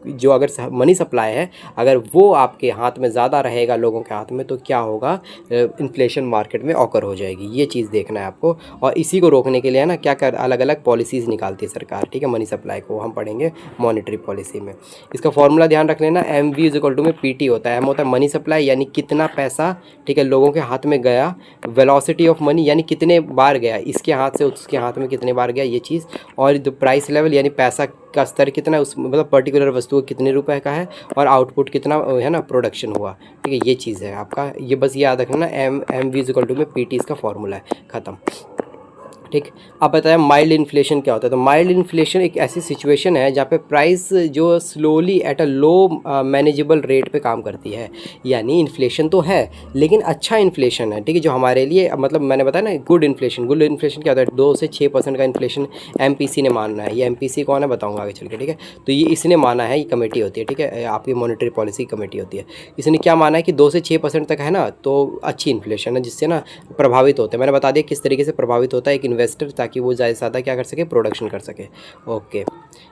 जो अगर मनी सप्लाई है अगर वो आपके हाथ में ज़्यादा रहेगा, लोगों के हाथ में, तो क्या होगा, इन्फ्लेशन मार्केट में ऑकर हो जाएगी। ये चीज़ देखना है आपको। और इसी को रोकने के लिए है ना क्या कर अलग अलग पॉलिसीज़ निकालती है सरकार। ठीक है, मनी सप्लाई को हम पढ़ेंगे मॉनेटरी पॉलिसी में। इसका फॉर्मूला ध्यान रख लेना, M V is equal to में पी टी होता है। एम होता है मनी सप्लाई यानी कितना पैसा, ठीक है, लोगों के हाथ में गया। वेलोसिटी ऑफ मनी यानी कितने बार गया, इसके हाथ से उसके हाथ में कितने बार गया, ये चीज़। और द प्राइस लेवल यानी पैसा का स्तर कितना है, उस मतलब पर्टिकुलर वस्तु कितने रुपए का है, और आउटपुट कितना है ना, प्रोडक्शन हुआ। ठीक है, ये चीज़ है आपका, ये बस याद रखना, M V is equal to में पी टी इसका फॉर्मूला है, ख़त्म। ठीक, अब बताया माइल्ड इन्फ्लेशन क्या होता है। तो माइल्ड इन्फ्लेशन एक ऐसी सिचुएशन है जहाँ पे प्राइस जो slowly at a low manageable rate पे काम करती है। यानी इन्फ्लेशन तो है लेकिन अच्छा इन्फ्लेशन है। ठीक है, जो हमारे लिए मतलब मैंने बताया ना गुड इन्फ्लेशन क्या होता है, 2 से 6% का इन्फ्लेशन एमपीसी ने मानना है। ये एमपीसी कौन है बताऊँगा आगे चल के। ठीक है, तो ये इसने माना है, ये कमेटी होती है। ठीक है, आपकी मॉनेटरी पॉलिसी कमेटी होती है। इसने क्या माना है कि 2 से 6% तक है ना तो अच्छी इन्फ्लेशन है, जिससे ना प्रभावित होते हैं। मैंने बता दिया किस तरीके से प्रभावित होता है एक इन्वेस्टर, ताकि वो ज़्यादा से ज़्यादा क्या कर सके, प्रोडक्शन कर सके। ओके,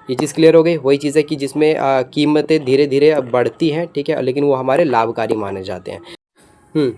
ये चीज़ क्लियर हो गई। वही चीज़ है कि जिसमें कीमतें धीरे धीरे बढ़ती हैं, ठीक है, लेकिन वो हमारे लाभकारी माने जाते हैं।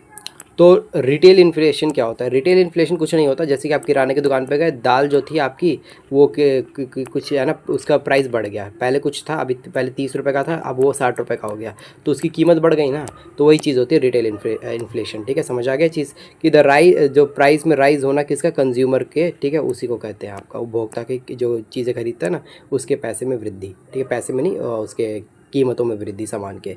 तो रिटेल इन्फ्लेशन क्या होता है। रिटेल इन्फ्लेशन कुछ नहीं होता, जैसे कि आप किराने की दुकान पे गए, दाल जो थी आपकी वो कुछ है ना, उसका प्राइस बढ़ गया। पहले कुछ था, अभी पहले 30 रुपये का था, अब वो 60 रुपये का हो गया, तो उसकी कीमत बढ़ गई ना। तो वही चीज़ होती है रिटेल इन्फ्लेशन। ठीक है, समझ आ गया चीज़ कि द जो प्राइस में राइज होना किसका, कंज्यूमर के। ठीक है, उसी को कहते हैं आपका उपभोक्ता के, जो चीज़ें खरीदता है ना उसके पैसे में वृद्धि। ठीक है, पैसे में नहीं, उसके कीमतों में वृद्धि सामान के।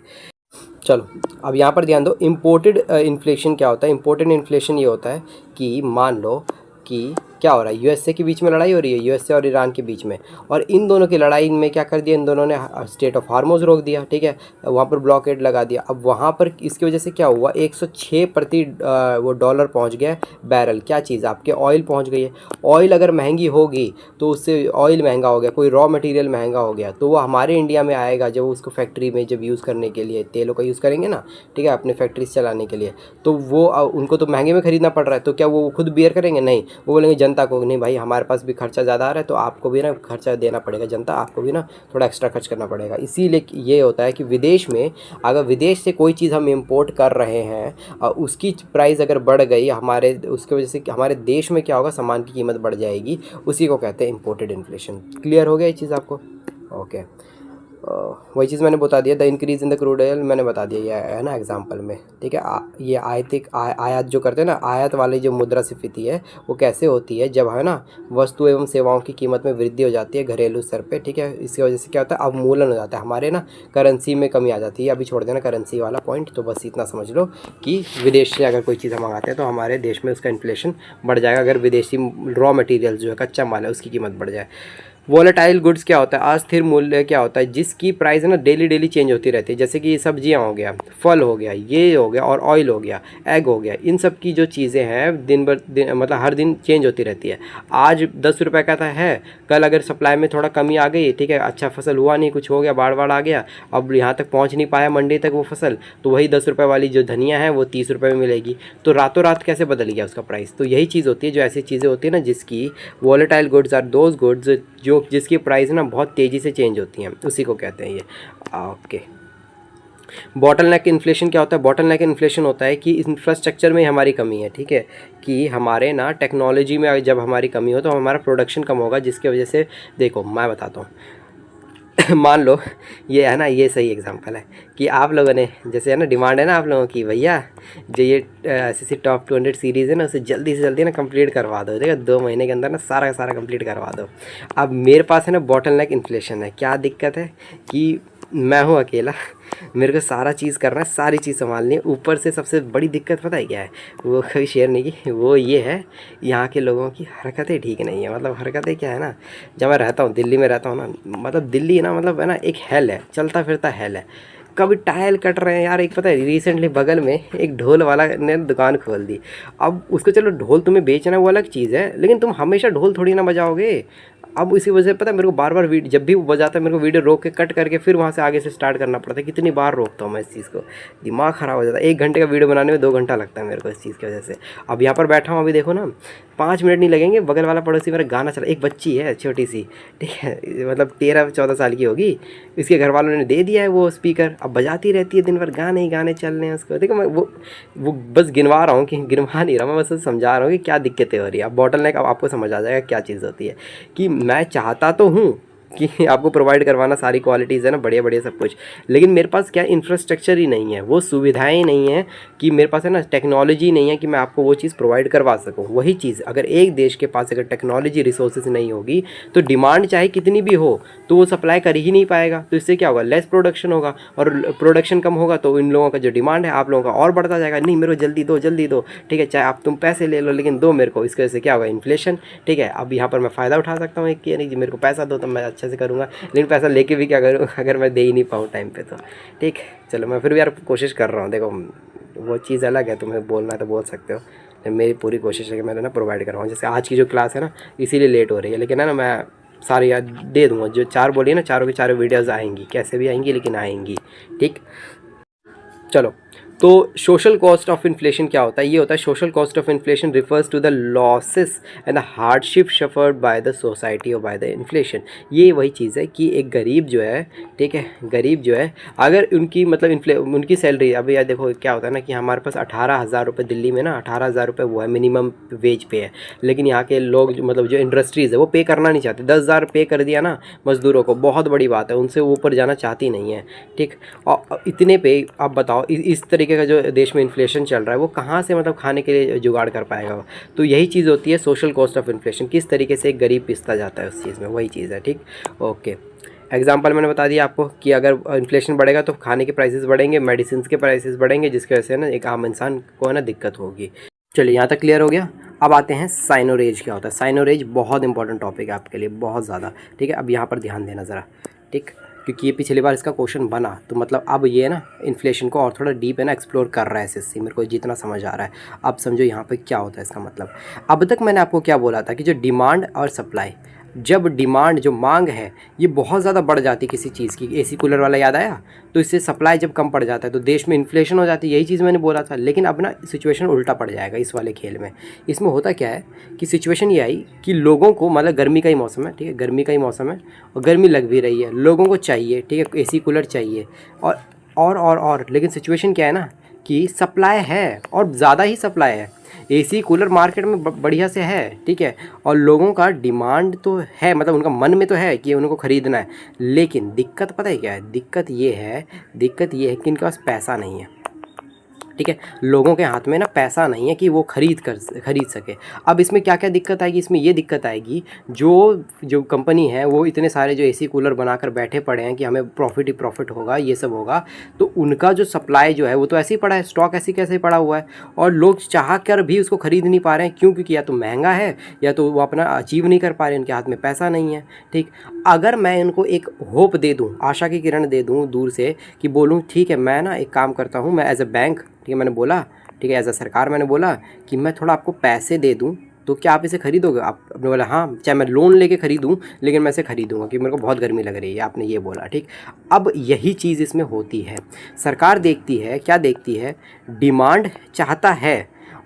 चलो अब यहाँ पर ध्यान दो, इम्पोर्टेड इन्फ्लेशन क्या होता है। इम्पोर्टेड इन्फ्लेशन ये होता है कि मान लो कि क्या हो रहा है, यूएसए के बीच में लड़ाई हो रही है, यूएसए और ईरान के बीच में, और इन दोनों की लड़ाई में क्या कर दिया, इन दोनों ने स्टेट ऑफ हार्मोज रोक दिया, ठीक है, वहाँ पर ब्लॉकेड लगा दिया। अब वहाँ पर इसकी वजह से क्या हुआ, 106 प्रति वो डॉलर पहुँच गया बैरल, क्या चीज़ आपके ऑयल पहुँच गई है। ऑयल अगर महंगी होगी तो उससे ऑयल महंगा हो गया, कोई रॉ मटेरियल महंगा हो गया, तो वो हमारे इंडिया में आएगा जब उसको फैक्ट्री में जब यूज़ करने के लिए तेलों का यूज़ करेंगे ना, ठीक है, अपने फैक्ट्रीज चलाने के लिए, तो वो उनको तो महंगे में ख़रीदना पड़ रहा है, तो क्या वो खुद बियर करेंगे, नहीं, वो बोलेंगे जनता को, नहीं भाई हमारे पास भी खर्चा ज़्यादा आ रहा है तो आपको भी ना खर्चा देना पड़ेगा, जनता आपको भी ना थोड़ा एक्स्ट्रा खर्च करना पड़ेगा। इसीलिए ये होता है कि विदेश में अगर विदेश से कोई चीज़ हम इंपोर्ट कर रहे हैं और उसकी प्राइस अगर बढ़ गई हमारे, उसकी वजह से हमारे देश में क्या होगा, सामान की कीमत बढ़ जाएगी, उसी को कहते हैं इंपोर्टेड इन्फ्लेशन। क्लियर हो गया ये चीज़ आपको? ओके, वही चीज़ मैंने बता दिया, the increase in the crude oil मैंने बता दिया, ये है ना एग्जांपल में, ठीक है। ये आयात जो करते हैं ना, आयात वाली जो मुद्रास्फीति है वो कैसे होती है, जब है ना वस्तु एवं सेवाओं की कीमत में वृद्धि हो जाती है घरेलू स्तर पे, ठीक है, इसकी वजह से क्या होता है, अवमूल्यन हो जाता है, हमारे ना करेंसी में कमी आ जाती है। अभी छोड़ देना करेंसी वाला पॉइंट, तो बस इतना समझ लो कि विदेश से अगर कोई चीज़ हम मंगाते हैं तो हमारे देश में उसका इन्फ्लेशन बढ़ जाएगा, अगर विदेशी रॉ मटेरियल जो है कच्चा माल है उसकी कीमत बढ़ जाए। वॉलेटाइल गुड्स क्या होता है, अस्थिर मूल्य क्या होता है, जिसकी प्राइस है ना डेली चेंज होती रहती है, जैसे कि सब्जियां हो गया, फल हो गया, ये हो गया, और ऑयल हो गया, एग हो गया, इन सब की जो चीज़ें हैं दिन भर दिन मतलब हर दिन चेंज होती रहती है। आज 10 रुपये का था है, कल अगर सप्लाई में थोड़ा कमी आ गई, ठीक है, अच्छा फसल हुआ नहीं, कुछ हो गया, बाढ़ आ गया, अब यहाँ तक पहुँच नहीं पाया मंडी तक वो फसल, तो वही 10 रुपये वाली जो धनिया है वो 30 रुपये में मिलेगी। तो रातों रात कैसे बदल गया उसका प्राइस। तो यही चीज़ होती है, जो ऐसी चीज़ें होती है ना जिसकी volatile goods are those goods जो जिसकी प्राइस ना बहुत तेज़ी से चेंज होती हैं, उसी को कहते हैं ये। ओके, बॉटलनेक इन्फ्लेशन क्या होता है, बॉटलनेक इन्फ्लेशन होता है कि इंफ्रास्ट्रक्चर में हमारी कमी है, ठीक है, कि हमारे ना टेक्नोलॉजी में जब हमारी कमी हो तो हमारा प्रोडक्शन कम होगा, जिसकी वजह से देखो मैं बताता हूँ मान लो ये है ना, ये सही एग्जांपल है कि आप लोगों ने जैसे है ना डिमांड है ना आप लोगों की, भैया जो ये एसएससी टॉप 200 सीरीज़ है ना उसे जल्दी से जल्दी ना कंप्लीट करवा दो, देखो 2 महीने के अंदर ना सारा का सारा कंप्लीट करवा दो। अब मेरे पास है ना बॉटलनेक इन्फ्लेशन है, क्या दिक्कत है कि मैं हूँ अकेला, मेरे को सारा चीज़ करना है, सारी चीज़ संभालनी है, ऊपर से सबसे बड़ी दिक्कत पता है क्या है, वो कभी शेयर नहीं की, वो ये है यहाँ के लोगों की हरकतें ठीक नहीं है। मतलब हरकतें क्या है ना, जब मैं रहता हूँ दिल्ली में रहता हूँ ना, मतलब दिल्ली ना मतलब है ना एक हेल है, चलता फिरता हेल है। कभी टायल कट रहे हैं यार, एक पता है रिसेंटली बगल में एक ढोल वाला ने दुकान खोल दी। अब उसको चलो ढोल तुम्हें बेचना वो अलग चीज़ है, लेकिन तुम हमेशा ढोल थोड़ी ना बजाओगे। अब इसी वजह से पता है मेरे को बार बार जब भी वो बजाता है मेरे को वीडियो रोक के कट करके फिर वहाँ से आगे से स्टार्ट करना पड़ता है। कितनी बार रोकता हूँ मैं इस चीज़ को, दिमाग ख़राब हो जाता है। 1 घंटे का वीडियो बनाने में 2 घंटा लगता है मेरे को इस चीज़ की वजह से। अब यहाँ पर बैठा हूँ, अभी देखो ना 5 मिनट नहीं लगेंगे, बगल वाला पड़ोसी मेरा गाना चला, एक बच्ची है छोटी सी, ठीक है, मतलब 13-14 साल की होगी, इसके घर वालों ने दे दिया है वो स्पीकर, अब बजाती रहती है दिन भर, गाने ही गाने चल रहे हैं उसको। देखो मैं वो बस गिनवा रहा हूँ, कि गिनवा नहीं रहा मैं, बस समझा रहा हूँ कि क्या दिक्कतें हो रही है। अब बॉटलनेक अब आपको समझ आ जाएगा क्या चीज़ होती है, कि मैं चाहता तो हूँ कि आपको प्रोवाइड करवाना सारी क्वालिटीज़ है ना, बढ़िया बढ़िया सब कुछ, लेकिन मेरे पास क्या इंफ्रास्ट्रक्चर ही नहीं है, वो सुविधाएं नहीं है, कि मेरे पास है ना टेक्नोलॉजी नहीं है कि मैं आपको वो चीज़ प्रोवाइड करवा सकूं। वही चीज़ अगर एक देश के पास अगर टेक्नोलॉजी रिसोर्सेज नहीं होगी तो डिमांड चाहे कितनी भी हो तो वो सप्लाई कर ही नहीं पाएगा। तो इससे क्या होगा, लेस प्रोडक्शन होगा, और प्रोडक्शन कम होगा तो इन लोगों का जो डिमांड है आप लोगों का और बढ़ता जाएगा, नहीं मेरे को जल्दी दो, ठीक है, चाहे आप तुम पैसे ले लो लेकिन दो मेरे को। इसकी वजह से क्या होगा, इन्फ्लेशन, ठीक है। अब यहाँ पर मैं फ़ायदा उठा सकता हूँ कि नहीं जी मेरे को पैसा दो तो मैं अच्छे से करूँगा, लेकिन पैसा लेके भी क्या करूँ अगर मैं दे ही नहीं पाऊँ टाइम पे तो, ठीक। चलो मैं फिर भी यार कोशिश कर रहा हूँ, देखो वो चीज़ अलग है, तुम्हें बोलना है तो बोल सकते हो, मेरी पूरी कोशिश है कि मैं ना प्रोवाइड करवाऊँ। जैसे आज की जो क्लास है ना इसीलिए लेट हो रही है, लेकिन है ना मैं सारी याद दे दूँगा, जो 4 बोलिए ना चारों की चारों वीडियोज़ आएंगी, कैसे भी आएंगी लेकिन आएंगी, ठीक। चलो तो सोशल कॉस्ट ऑफ इन्फ्लेशन क्या होता है, ये होता है social cost of inflation refers to the losses and the hardship suffered by the society और बाय द इन्फ्लेशन। ये वही चीज़ है कि एक गरीब जो है, ठीक है, गरीब जो है अगर उनकी मतलब उनकी सैलरी, अभी यार देखो क्या होता है ना कि हमारे पास 18,000 रुपये दिल्ली में ना 18,000 रुपये वो है मिनिमम वेज पे है, लेकिन यहाँ के लोग मतलब जो इंडस्ट्रीज़ है वो पे करना नहीं चाहते। 10,000 पे कर दिया ना मज़दूरों को, बहुत बड़ी बात है, उनसे ऊपर जाना चाहती नहीं है, ठीक। और इतने पे आप बताओ इस तरीके का जो देश में इन्फ्लेशन चल रहा है वो कहाँ से मतलब खाने के लिए जुगाड़ कर पाएगा। तो यही चीज़ होती है सोशल कॉस्ट ऑफ इन्फ्लेशन, किस तरीके से एक गरीब पिसता जाता है उस चीज़ में, वही चीज़ है, ठीक। ओके, एग्जाम्पल मैंने बता दिया आपको कि अगर इन्फ्लेशन बढ़ेगा तो खाने के प्राइसेस बढ़ेंगे, मेडिसिन के प्राइसेस बढ़ेंगे, जिसकी वजह से ना एक आम इंसान को है ना दिक्कत होगी। चलिए यहाँ तक क्लियर हो गया। अब आते हैं साइनोरेज क्या होता है। साइनोरेज बहुत इंपॉर्टेंट टॉपिक है आपके लिए, बहुत ज़्यादा, ठीक है। अब यहाँ पर ध्यान देना ज़रा, ठीक, क्योंकि ये पिछली बार इसका क्वेश्चन बना, तो मतलब अब ये ना इन्फ्लेशन को और थोड़ा डीप है ना एक्सप्लोर कर रहा है एसएससी, मेरे को जितना समझ आ रहा है। अब समझो यहाँ पे क्या होता है इसका मतलब। अब तक मैंने आपको क्या बोला था कि जो डिमांड और सप्लाई, जब डिमांड जो मांग है ये बहुत ज़्यादा बढ़ जाती है किसी चीज़ की, एसी कूलर वाला याद आया, तो इससे सप्लाई जब कम पड़ जाता है तो देश में इन्फ्लेशन हो जाती है, यही चीज़ मैंने बोला था। लेकिन अब ना सिचुएशन उल्टा पड़ जाएगा इस वाले खेल में। इसमें होता क्या है कि सिचुएशन ये आई कि लोगों को, मतलब गर्मी का ही मौसम है, ठीक है, गर्मी का ही मौसम है और गर्मी लग भी रही है, लोगों को चाहिए, ठीक है, एसी कूलर चाहिए और लेकिन सिचुएशन क्या है ना कि सप्लाई है और ज़्यादा ही सप्लाई है, एसी कूलर मार्केट में बढ़िया से है, ठीक है, और लोगों का डिमांड तो है, मतलब उनका मन में तो है कि उनको ख़रीदना है। लेकिन दिक्कत पता है क्या है, दिक्कत ये है कि इनके पास पैसा नहीं है, ठीक है, लोगों के हाथ में ना पैसा नहीं है कि वो खरीद सके। अब इसमें क्या क्या दिक्कत आएगी, इसमें ये दिक्कत आएगी जो कंपनी है वो इतने सारे जो एसी कूलर बनाकर बैठे पड़े हैं कि हमें प्रॉफिट ही प्रॉफिट होगा, ये सब होगा, तो उनका जो सप्लाई जो है वो तो ऐसे ही पड़ा है, स्टॉक ऐसे कैसे पड़ा हुआ है, और लोग चाह कर भी उसको ख़रीद नहीं पा रहे हैं। क्यों? क्योंकि या तो महंगा है या तो वो अपना अचीव नहीं कर पा रहे, उनके हाथ में पैसा नहीं है, ठीक। अगर मैं इनको एक होप दे दूँ, आशा की किरण दे दूँ दूर से, कि बोलूँ ठीक है मैं ना एक काम करता हूँ, मैं एज अ बैंक, ठीक है, मैंने बोला, ठीक है, एज अ सरकार मैंने बोला कि मैं थोड़ा आपको पैसे दे दूं, तो क्या आप इसे खरीदोगे? आपने बोला हाँ, चाहे मैं लोन लेके खरीदूं लेकिन मैं इसे खरीदूंगा क्योंकि मेरे को बहुत गर्मी लग रही है, आपने ये बोला, ठीक। अब यही चीज़ इसमें होती है, सरकार देखती है, क्या देखती है, डिमांड चाहता है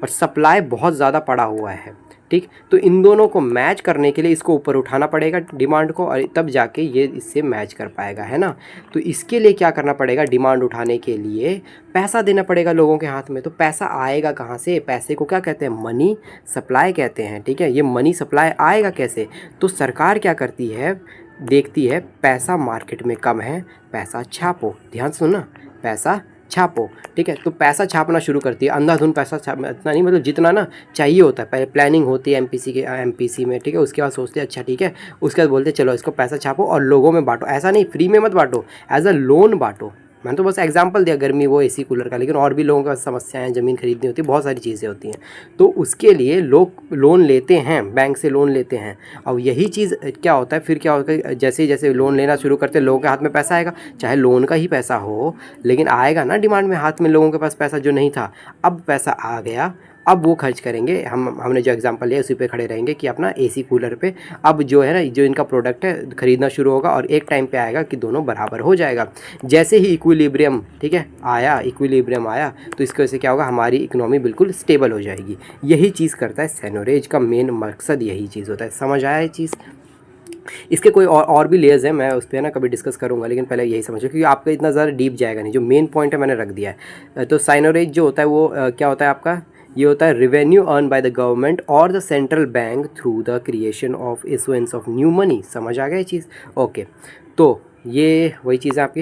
और सप्लाई बहुत ज़्यादा पड़ा हुआ है, ठीक। तो इन दोनों को मैच करने के लिए इसको ऊपर उठाना पड़ेगा डिमांड को, और तब जाके ये इससे मैच कर पाएगा, है ना। तो इसके लिए क्या करना पड़ेगा, डिमांड उठाने के लिए पैसा देना पड़ेगा लोगों के हाथ में। तो पैसा आएगा कहाँ से? पैसे को क्या कहते हैं, मनी सप्लाई कहते हैं, ठीक है। ये मनी सप्लाई आएगा कैसे? तो सरकार क्या करती है, देखती है पैसा मार्केट में कम है, पैसा छापो, ध्यान सुनना, पैसा छापो, ठीक है। तो पैसा छापना शुरू करती है, अंधाधुंध पैसा छाप, इतना नहीं, मतलब जितना ना चाहिए होता है, पहले प्लानिंग होती है एमपीसी में, ठीक है, उसके बाद सोचते हैं अच्छा ठीक है, उसके बाद बोलते हैं चलो इसको पैसा छापो और लोगों में बांटो। ऐसा नहीं फ्री में मत बांटो, एज अ लोन बांटो। मैंने तो बस एग्जांपल दिया गर्मी वो एसी कूलर का, लेकिन और भी लोगों का समस्याएं, ज़मीन खरीदनी होती है, बहुत सारी चीज़ें होती हैं, तो उसके लिए लोग लोन लेते हैं, बैंक से लोन लेते हैं। और यही चीज़ क्या होता है, फिर क्या होता है, जैसे जैसे लोन लेना शुरू करते हैं लोगों के हाथ में पैसा आएगा, चाहे लोन का ही पैसा हो, लेकिन आएगा ना डिमांड में, हाथ में लोगों के पास पैसा जो नहीं था, अब पैसा आ गया, अब वो खर्च करेंगे। हमने जो एग्जांपल लिया उसी पे खड़े रहेंगे कि अपना एसी कूलर पे अब जो है ना, जो इनका प्रोडक्ट है ख़रीदना शुरू होगा, और एक टाइम पे आएगा कि दोनों बराबर हो जाएगा। जैसे ही इक्विलिब्रियम, ठीक है, इक्विलिब्रियम आया, तो इसकी वजह से क्या होगा, हमारी इकोनॉमी बिल्कुल स्टेबल हो जाएगी। यही चीज़ करता है साइनोरेज का मेन मकसद, यही चीज़ होता है। समझ आया ये चीज़? इसके कोई और भी लेयर्स हैं, मैं उस पर ना कभी डिस्कस करूंगा, लेकिन पहले यही समझो क्योंकि आपका इतना ज़्यादा डीप जाएगा नहीं, जो मेन पॉइंट है मैंने रख दिया है। तो साइनोरेज जो होता है वो क्या होता है आपका, ये होता है revenue earn by the government और the central bank through the creation of issuance of new money. समझ आ गया ये चीज़? ओके, तो ये वही चीज़ है आपकी,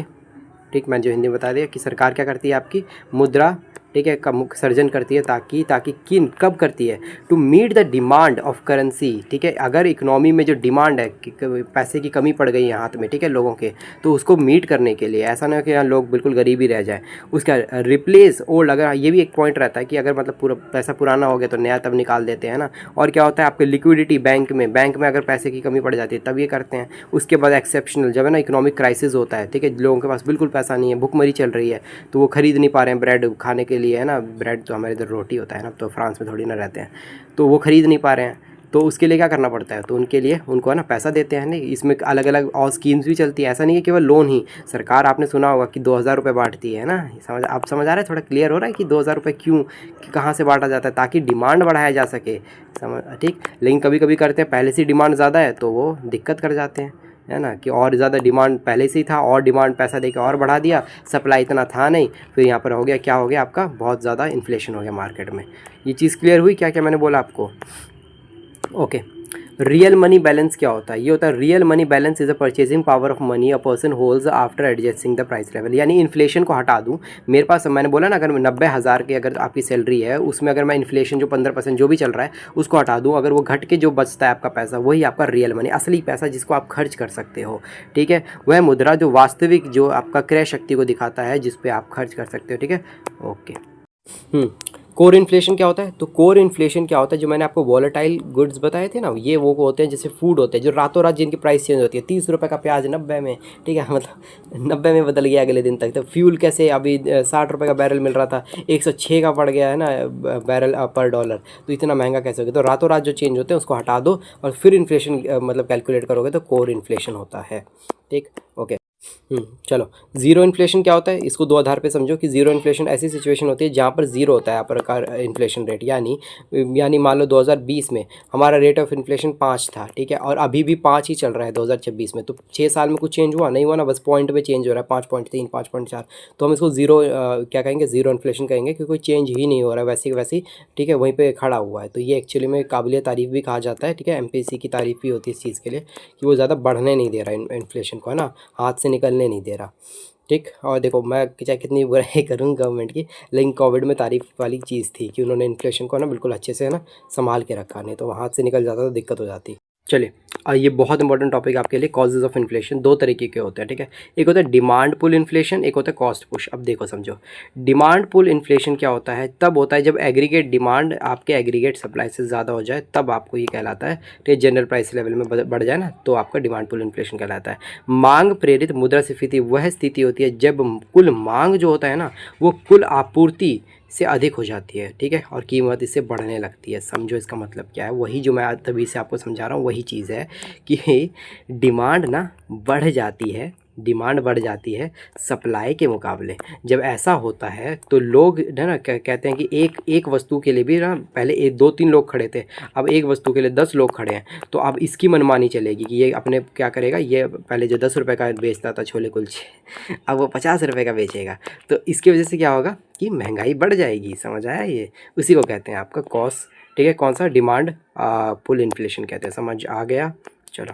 ठीक। मैंने जो हिंदी में बता दिया कि सरकार क्या करती है, आपकी मुद्रा, ठीक है, का सर्जन करती है, ताकि किन कब करती है, to meet the demand of currency, ठीक है। अगर इकोनॉमी में जो डिमांड है कि पैसे की कमी पड़ गई है हाथ में, ठीक है, लोगों के, तो उसको मीट करने के लिए, ऐसा ना हो कि यहाँ लोग बिल्कुल गरीब ही रह जाए, उसका रिप्लेस ओल्ड, अगर ये भी एक पॉइंट रहता है कि अगर मतलब पूरा पैसा पुराना हो गया तो नया तब निकाल देते हैं ना। और क्या होता है आपके लिक्विडिटी, बैंक में अगर पैसे की कमी पड़ जाती है तब ये करते हैं। उसके बाद एक्सेप्शनल, जब है ना इकोनॉमिक क्राइसिस होता है, ठीक है, लोगों के पास बिल्कुल पैसा नहीं है, भुखमरी चल रही है, तो वो खरीद नहीं पा रहे हैं ब्रेड खाने के लिए, है ना, ब्रेड तो हमारे इधर रोटी होता है ना, तो फ्रांस में थोड़ी ना रहते हैं, तो वो ख़रीद नहीं पा रहे हैं, तो उसके लिए क्या करना पड़ता है, तो उनके लिए उनको है ना पैसा देते हैं। नहीं, इसमें अलग अलग और स्कीम्स भी चलती है, ऐसा नहीं है केवल लोन ही। सरकार आपने सुना होगा कि 2000 रुपये बांटती है ना, समझ आ रहा है, थोड़ा क्लियर हो रहा है कि 2000 रुपये क्यों, कहाँ से बांटा जाता है, ताकि डिमांड बढ़ाया जा सके, समझ, ठीक। लेकिन कभी कभी करते हैं पहले से डिमांड ज़्यादा है तो वो दिक्कत कर जाते हैं, है ना, कि और ज़्यादा डिमांड पहले से ही था और डिमांड पैसा देके और बढ़ा दिया, सप्लाई इतना था नहीं, फिर यहाँ पर हो गया, क्या हो गया आपका, बहुत ज़्यादा इन्फ्लेशन हो गया मार्केट में। ये चीज़ क्लियर हुई क्या क्या मैंने बोला आपको? ओके, रियल मनी बैलेंस क्या होता है? ये होता है real money balance is a purchasing power of money a person holds after adjusting the price level. यानी इन्फ्लेशन को हटा दूं, मेरे पास, मैंने बोला ना, अगर 90,000 की अगर आपकी सैलरी है, उसमें अगर मैं इन्फ्लेशन जो 15% जो भी चल रहा है उसको हटा दूं, अगर वो घट के जो बचता है आपका पैसा, वही आपका रियल मनी, असली पैसा जिसको आप खर्च कर सकते हो, ठीक है, वह मुद्रा जो वास्तविक जो आपका क्रय शक्ति को दिखाता है, जिस पे आप खर्च कर सकते हो, ठीक है। ओके। कोर इन्फ्लेशन क्या होता है? तो कोर इन्फ्लेशन क्या होता है, जो मैंने आपको वॉलेटाइल गुड्स बताए थे ना, ये वो होते हैं जैसे फूड होते हैं जो रातों रात जिनकी प्राइस चेंज होती है। 30 रुपये का प्याज 90 में, ठीक है, मतलब 90 में बदल गया अगले दिन तक। तो फ्यूल कैसे, अभी 60 रुपये का बैरल मिल रहा था, 106 का पड़ गया है ना बैरल पर डॉलर, तो इतना महंगा कैसे हो गया? तो रातों रात जो चेंज होते हैं उसको हटा दो और फिर इन्फ्लेशन मतलब कैलकुलेट करोगे तो कोर इन्फ्लेशन होता है, ठीक। ओके। चलो, जीरो इन्फ्लेशन क्या होता है? इसको दो आधार पे समझो कि जीरो इन्फ्लेशन ऐसी सिचुएशन होती है जहाँ पर जीरो होता है यहाँ पर इन्फ्लेशन रेट। यानी मान लो 2020 में हमारा रेट ऑफ इन्फ्लेशन 5 था, ठीक है, और अभी भी 5 ही चल रहा है 2026 में। तो 6 साल में कुछ चेंज हुआ नहीं हुआ ना, बस पॉइंट पे चेंज हो रहा है, 5.3 5.4। तो हम इसको जीरो क्या कहेंगे, जीरो इन्फ्लेशन कहेंगे, क्योंकि कोई चेंज ही नहीं हो रहा है, वैसे वैसे, ठीक है, वहीं पर खड़ा हुआ है। तो ये एक्चुअली में काबिलियत तारीफ़ भी कहा जाता है, ठीक है, MPC की तारीफ़ भी होती है इस चीज़ के लिए कि वो ज़्यादा बढ़ने नहीं दे रहा है इन्फ्लेशन को, है ना, हाथ से निकलने नहीं दे रहा, ठीक। और देखो, मैं चाहे कितनी बुराई करूँ गवर्नमेंट की, लेकिन कोविड में तारीफ वाली चीज़ थी कि उन्होंने इन्फ्लेशन को ना बिल्कुल अच्छे से, है ना, संभाल के रखा, नहीं तो हाथ से निकल जाता तो दिक्कत हो जाती। चलिए, ये बहुत इंपॉर्टेंट टॉपिक आपके लिए, कॉजेज़ ऑफ इन्फ्लेशन। दो तरीके के होते हैं, ठीक है, एक होता है डिमांड पुल इन्फ्लेशन, एक होता है कॉस्ट पुश। अब देखो समझो, डिमांड पुल इन्फ्लेशन क्या होता है? तब होता है जब एग्रीगेट डिमांड आपके एग्रीगेट सप्लाई से ज़्यादा हो जाए, तब आपको ये कहलाता है, ठीक है, जनरल प्राइस लेवल में बढ़ जाए ना, तो आपका डिमांड पुल इन्फ्लेशन कहलाता है। मांग प्रेरित मुद्रास्फीति वह स्थिति होती है जब कुल मांग जो होता है ना, वो कुल आपूर्ति से अधिक हो जाती है, ठीक है, और कीमत इससे बढ़ने लगती है। समझो इसका मतलब क्या है, वही जो मैं तभी से आपको समझा रहा हूँ, वही चीज़ है कि डिमांड ना बढ़ जाती है, डिमांड बढ़ जाती है सप्लाई के मुकाबले। जब ऐसा होता है तो लोग है ना कहते हैं कि एक वस्तु के लिए भी ना, पहले 2-3 लोग खड़े थे, अब एक वस्तु के लिए 10 लोग खड़े हैं, तो अब इसकी मनमानी चलेगी कि ये अपने क्या करेगा, ये पहले जो 10 रुपये का बेचता था छोले कुलचे, अब वो 50 रुपये का बेचेगा। तो इसकी वजह से क्या होगा कि महंगाई बढ़ जाएगी। समझ आया? ये उसी को कहते हैं आपका कॉस्ट, ठीक है, कौन सा, डिमांड पुल इन्फ्लेशन कहते हैं। समझ आ गया? चलो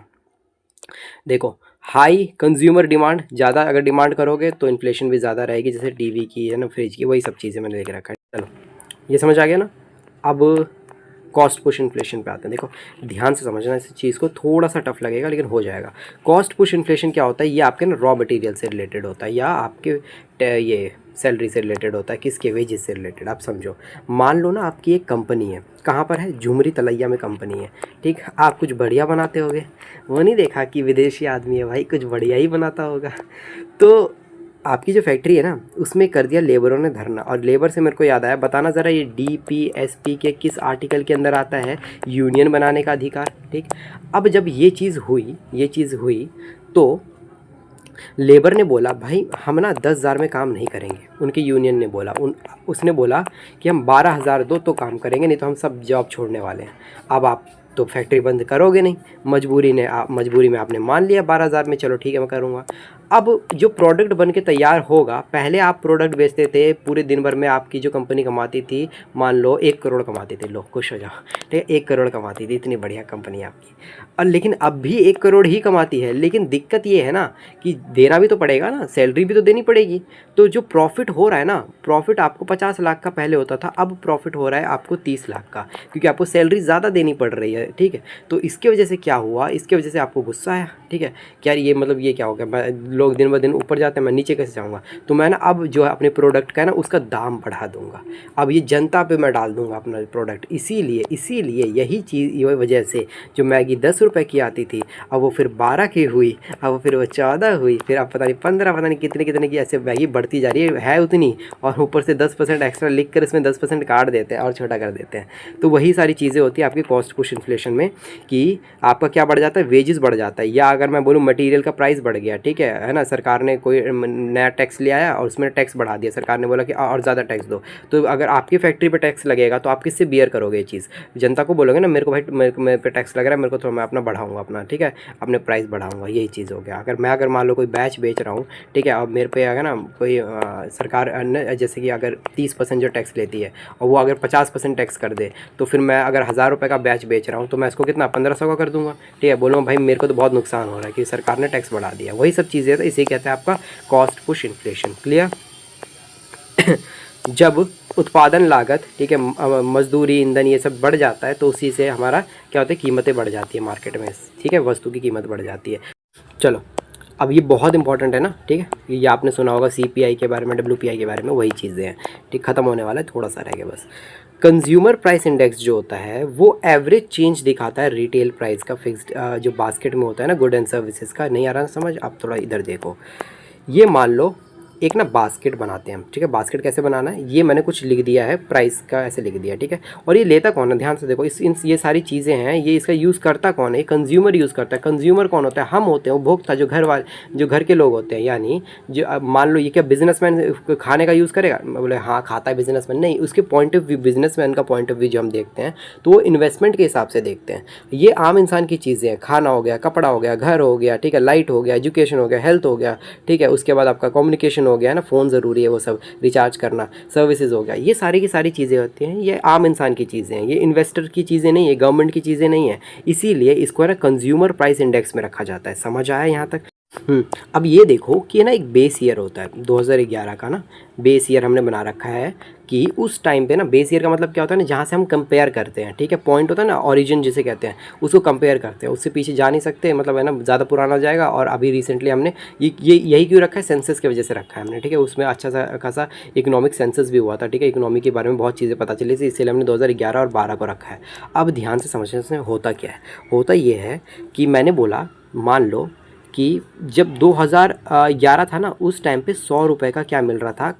देखो, हाई कंज्यूमर डिमांड, ज़्यादा अगर डिमांड करोगे तो इन्फ्लेशन भी ज़्यादा रहेगी, जैसे टीवी की, है ना, फ्रिज की, वही सब चीज़ें मैंने लेके रखा है। चलो, ये समझ आ गया ना। अब कॉस्ट पुश इन्फ्लेशन पे आते हैं। देखो, ध्यान से समझना इस चीज़ को, थोड़ा सा टफ लगेगा लेकिन हो जाएगा। कॉस्ट पुश इन्फ्लेशन क्या होता है? ये आपके ना रॉ मटेरियल से रिलेटेड होता है, या आपके ये सैलरी से रिलेटेड होता है, किसके, वेजेस से रिलेटेड। आप समझो, मान लो ना आपकी एक कंपनी है, कहाँ पर है, झुमरी तलैया में कंपनी है, ठीक। आप कुछ बढ़िया बनाते होगे, वो नहीं देखा कि विदेशी आदमी है भाई, कुछ बढ़िया ही बनाता होगा। तो आपकी जो फैक्ट्री है ना, उसमें कर दिया लेबरों ने धरना। और लेबर से मेरे को याद आया, बताना ज़रा, ये DPSP के किस आर्टिकल के अंदर आता है यूनियन बनाने का अधिकार, ठीक। अब जब ये चीज़ हुई तो लेबर ने बोला, भाई हम ना 10,000 में काम नहीं करेंगे। उनके यूनियन ने बोला, उसने बोला कि हम 12,000 दो तो काम करेंगे, नहीं तो हम सब जॉब छोड़ने वाले हैं। अब आप तो फैक्ट्री बंद करोगे नहीं, मजबूरी में आपने मान लिया 12,000 में, चलो ठीक है मैं करूँगा। अब जो प्रोडक्ट बन के तैयार होगा, पहले आप प्रोडक्ट बेचते थे, पूरे दिन भर में आपकी जो कंपनी कमाती थी, मान लो 1 करोड़ कमाती थी, लो खुश हो जाओ, ठीक है, 1 करोड़ कमाती थी, इतनी बढ़िया कंपनी आपकी। और लेकिन अब भी 1 करोड़ ही कमाती है, लेकिन दिक्कत ये है ना कि देना भी तो पड़ेगा ना, सैलरी भी तो देनी पड़ेगी। तो जो प्रॉफिट हो रहा है ना, प्रॉफिट आपको 50 लाख का पहले होता था, अब प्रॉफिट हो रहा है आपको 30 लाख का, क्योंकि आपको सैलरी ज़्यादा देनी पड़ रही है, ठीक है। तो इसके वजह से क्या हुआ, इसके वजह से आपको गुस्सा आया, ठीक है, क्या ये मतलब ये क्या हो गया, लोग दिन ब दिन ऊपर जाते हैं, मैं नीचे कैसे जाऊँगा। तो मैं ना अब जो है अपने प्रोडक्ट का है ना, उसका दाम बढ़ा दूँगा, अब ये जनता पे मैं डाल दूँगा अपना प्रोडक्ट। इसीलिए यही चीज़, ये वजह से जो मैगी 10 रुपये की आती थी, अब वो फिर 12 की हुई, अब फिर वो 14 हुई, फिर अब पता नहीं 15, पता नहीं कितने की ऐसे मैगी बढ़ती जा रही है उतनी, और ऊपर से 10% एक्स्ट्रा लिख कर इसमें 10% काट देते हैं और छोटा कर देते हैं। तो वही सारी चीज़ें होती है आपकी कॉस्ट पुश इन्फ्लेशन में, कि आपका क्या बढ़ जाता है, वेजेस बढ़ जाता है, या अगर मैं बोलूँ मटेरियल का प्राइस बढ़ गया, ठीक है, है ना, सरकार ने कोई नया टैक्स ले आया और उसमें टैक्स बढ़ा दिया, सरकार ने बोला कि और ज़्यादा टैक्स दो, तो अगर आपकी फैक्ट्री पे टैक्स लगेगा तो आप किससे बियर करोगे ये चीज़? जनता को बोलोगे ना, मेरे को भाई मेरे पे टैक्स लग रहा है, मेरे को तो मैं अपना बढ़ाऊँगा अपना, ठीक है, अपने प्राइस बढ़ाऊँगा, यही चीज़ हो गया। अगर मान लो कोई बैच बेच रहा हूँ, ठीक है, अब मेरे पे अगर ना कोई सरकार जैसे कि अगर 30% जो टैक्स लेती है और वो अगर 50% टैक्स कर दे, तो फिर मैं अगर 1000 रुपये का बैच बेच रहा हूँ तो मैं इसको कितना 1500 का कर दूंगा, ठीक है, बोलूँगा भाई मेरे को तो बहुत नुकसान हो रहा है कि सरकार ने टैक्स बढ़ा दिया। वही सब चीज़ें, तो इसे कहते हैं आपका कॉस्ट पुश इन्फ्लेशन। क्लियर? जब उत्पादन लागत, ठीक है, मजदूरी, ईंधन, ये सब बढ़ जाता है तो उसी से हमारा क्या होता है, कीमतें बढ़ जाती है मार्केट में, ठीक है, वस्तु की कीमत बढ़ जाती है। चलो, अब ये बहुत इंपॉर्टेंट है ना, ठीक है, ये आपने सुना होगा CPI के बारे में, WPI के बारे में, वही चीज़ें हैं, ठीक, ख़त्म होने वाला है, थोड़ा सा रह गया बस। कंज्यूमर प्राइस इंडेक्स जो होता है वो एवरेज चेंज दिखाता है रिटेल प्राइस का, फिक्स्ड जो बास्केट में होता है ना गुड एंड सर्विसेज का। नहीं आ रहा ना समझ? आप थोड़ा इधर देखो, ये मान लो एक ना बास्केट बनाते हैं हम, ठीक है, बास्केट कैसे बनाना है, ये मैंने कुछ लिख दिया है, प्राइस का ऐसे लिख दिया, ठीक है, और ये लेता कौन है, ध्यान से देखो, ये सारी चीज़ें हैं, ये इसका यूज़ करता कौन है, ये कंज्यूमर यूज़ करता है। कंज्यूमर कौन होता है? हम होते हैं, उपभोक्ता, जो घर के लोग होते हैं, यानी जो मान लो ये क्या बिजनेसमैन खाने का यूज़ करेगा? बोले हाँ खाता है बिजनेसमैन, नहीं, उसके पॉइंट ऑफ व्यू, बिजनेसमैन का पॉइंट ऑफ व्यू जो हम देखते हैं तो वो इन्वेस्टमेंट के हिसाब से देखते हैं। ये आम इंसान की चीज़ें हैं, खाना हो गया, कपड़ा हो गया, घर हो गया, ठीक है, लाइट हो गया, एजुकेशन हो गया, हेल्थ हो गया, ठीक है, उसके बाद आपका कम्युनिकेशन हो गया ना, फ़ोन ज़रूरी है, वो सब रिचार्ज करना, सर्विसेज हो गया, ये सारी की सारी चीज़ें होती हैं, ये आम इंसान की चीज़ें हैं, ये इन्वेस्टर की चीज़ें नहीं है, गवर्नमेंट की चीज़ें नहीं है, इसीलिए इसको है ना कंज्यूमर प्राइस इंडेक्स में रखा जाता है। समझ आया यहाँ तक? अब ये देखो कि ना एक बेस ईयर होता है 2011 का ना, बेस ईयर हमने बना रखा है कि उस टाइम पे ना, बेस ईयर का मतलब क्या होता है ना, जहाँ से हम कंपेयर करते हैं, ठीक है, पॉइंट होता है ना, ओरिजिन जिसे कहते हैं, उसको कंपेयर करते हैं, उससे पीछे जा नहीं सकते, मतलब है ना, ज़्यादा पुराना हो जाएगा। और अभी रिसेंटली हमने ये यही क्यों रखा है, सेंसस की वजह से रखा है हमने, ठीक है, उसमें अच्छा सा खासा इकोनॉमिक सेंसस भी हुआ था, ठीक है, इकोनॉमी के बारे में बहुत चीज़ें पता चली थी, इसलिए हमने 2011 और 12 को रखा है। अब ध्यान से समझने से होता क्या है, होता ये है कि मैंने बोला, मान लो कि जब 2011 था ना, उस टाइम पे 100 रुपये का क्या मिल रहा था,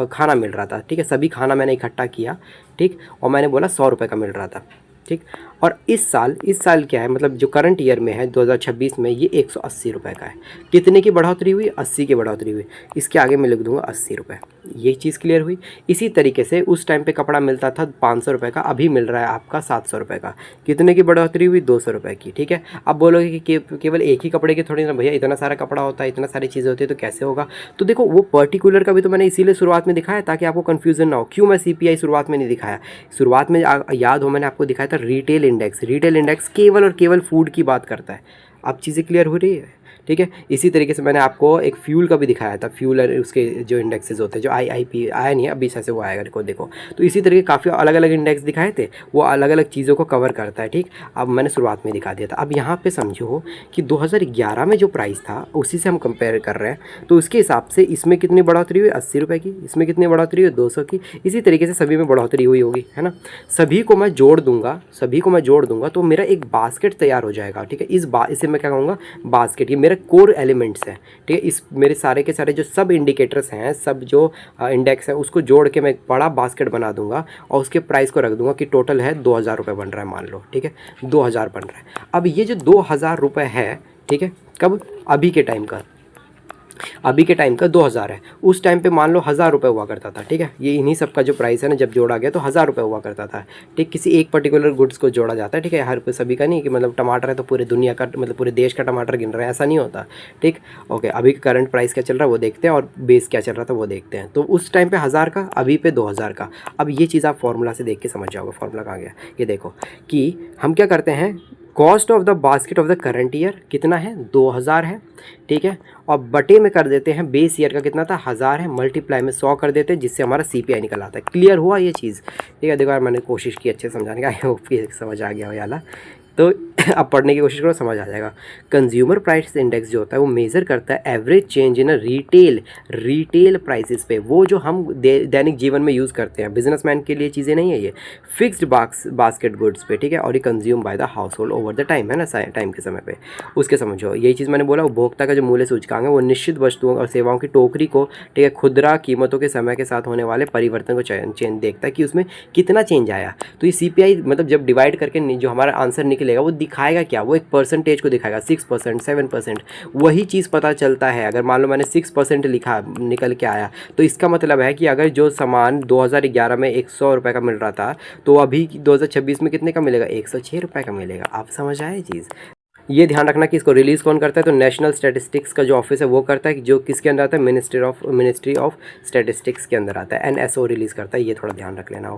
खाना मिल रहा था, ठीक है, सभी खाना मैंने इकट्ठा किया, ठीक, और मैंने बोला 100 रुपये का मिल रहा था, ठीक। और इस साल क्या है, मतलब जो करंट ईयर में है 2026 में, ये 180 रुपये का है। कितने की बढ़ोतरी हुई? 80 की बढ़ोतरी हुई। इसके आगे मैं लिख दूंगा 80 रुपये। ये चीज़ क्लियर हुई। इसी तरीके से उस टाइम पे कपड़ा मिलता था 500 रुपये का, अभी मिल रहा है आपका 700 रुपये का। कितने की बढ़ोतरी हुई? 200 रुपये की, ठीक है। अब बोलोगे कि केवल एक ही कपड़े की थोड़ी ना भैया, इतना सारा कपड़ा होता है, इतना सारी चीज़ें होती है, तो कैसे होगा? तो देखो, वो पर्टिकुलर का भी तो मैंने इसीलिए शुरुआत में दिखाया ताकि आपको कन्फ्यूजन ना हो। क्यों मैं CPI शुरुआत में नहीं दिखाया? शुरुआत में याद हो, मैंने आपको दिखाया था रिटेल इंडेक्स। रिटेल इंडेक्स केवल और केवल फूड की बात करता है। अब चीज़ें क्लियर हो रही है, ठीक है। इसी तरीके से मैंने आपको एक फ्यूल का भी दिखाया था, फ्यूल और उसके जो इंडेक्सेस होते हैं, जो IIP आया नहीं है अभी, से वो आएगा, देखो। तो इसी तरीके काफ़ी अलग अलग इंडेक्स दिखाए थे, वो अलग अलग चीज़ों को कवर करता है, ठीक। अब मैंने शुरुआत में दिखा दिया था। अब यहाँ पे समझो कि 2011 में जो प्राइस था उसी से हम कंपेयर कर रहे हैं, तो उसके हिसाब से इसमें कितनी बढ़ोतरी हुई? 80 रुपये की। इसमें कितनी बढ़ोतरी हुई? 200 की। इसी तरीके से सभी में बढ़ोतरी हुई होगी, है ना। सभी को मैं जोड़ दूंगा तो मेरा एक बास्केट तैयार हो जाएगा, ठीक है। इसे मैं क्या कहूँगा? बास्केट। ये मेरा कोर एलिमेंट्स है, ठीक है। इस मेरे सारे के सारे जो सब इंडिकेटर्स हैं, सब जो इंडेक्स है, उसको जोड़ के मैं एक बड़ा बास्केट बना दूंगा और उसके प्राइस को रख दूंगा कि टोटल है 2000 रुपये बन रहा है, मान लो, ठीक है, 2000 बन रहा है। अब ये जो 2000 रुपये है, ठीक है, कब? अभी के टाइम का 2000 है। उस टाइम पे मान लो 1000 रुपये हुआ करता था, ठीक है। ये इन्हीं सब का जो प्राइस है ना, जब जोड़ा गया तो 1000 रुपये हुआ करता था, ठीक। किसी एक पर्टिकुलर गुड्स को जोड़ा जाता है, ठीक है, हर सभी का नहीं कि मतलब टमाटर है तो पूरे दुनिया का, मतलब पूरे देश का टमाटर गिन रहा है, ऐसा नहीं होता, ठीक। ओके, अभी करंट प्राइस क्या चल रहा है वो देखते हैं और बेस क्या चल रहा था वो देखते हैं। तो उस टाइम पर 1000 का, अभी पे 2000 का। अब ये चीज़ आप फॉर्मूला से देख के समझ जाओगे। फॉर्मूला कहाँ गया? ये देखो कि हम क्या करते हैं, cost of the basket of the current year कितना है? 2000 है, ठीक है। और बटे में कर देते हैं बेस ईयर का कितना था? 1000 है, मल्टीप्लाई में 100 कर देते हैं, जिससे हमारा CPI निकल आता है। क्लियर हुआ ये चीज़? ठीक है, देखो यार, मैंने कोशिश की अच्छे से समझाने का, आई होप कि समझ आ गया हो याला। तो अब पढ़ने की कोशिश करो, समझ आ जाएगा। कंज्यूमर प्राइस इंडेक्स जो होता है वो मेज़र करता है average change in retail prices पे, वो जो हम दैनिक जीवन में यूज़ करते हैं। बिजनेसमैन के लिए चीज़ें नहीं है ये, फिक्स्ड बास्केट गुड्स पे, ठीक है। और ये consume by the house hold over the time, है ना, टाइम के समय पे। उसके समझो, यही चीज़ मैंने बोला, उपभोक्ता का जो मूल्य सूचकांक है वो निश्चित वस्तुओं और सेवाओं की टोकरी को, ठीक है, खुदरा कीमतों के समय के साथ होने वाले परिवर्तन को चेंज देखता है कि उसमें कितना चेंज आया। तो ये CPI मतलब जब डिवाइड करके जो हमारा आंसर निकले मिलेगा, वो दिखाएगा क्या, वो एक परसेंटेज को दिखाएगा, 6%, 7%, वही चीज़ पता चलता है। अगर मान लो मैंने 6% लिखा निकल के आया, तो इसका मतलब है कि अगर जो सामान 2011 में 100 रुपये का मिल रहा था, तो अभी 2026 में कितने का मिलेगा, 106 रुपये का मिलेगा। आप समझ आए चीज़। ये ध्यान रखना कि इसको रिलीज़ कौन करता है, तो नेशनल स्टैटिस्टिक्स का जो ऑफिस है वो करता है, जो किसके अंदर आता है, मिनिस्ट्री ऑफ स्टैटिस्टिक्स के अंदर आता है। NSO रिलीज़ करता है, ये थोड़ा ध्यान रख लेना।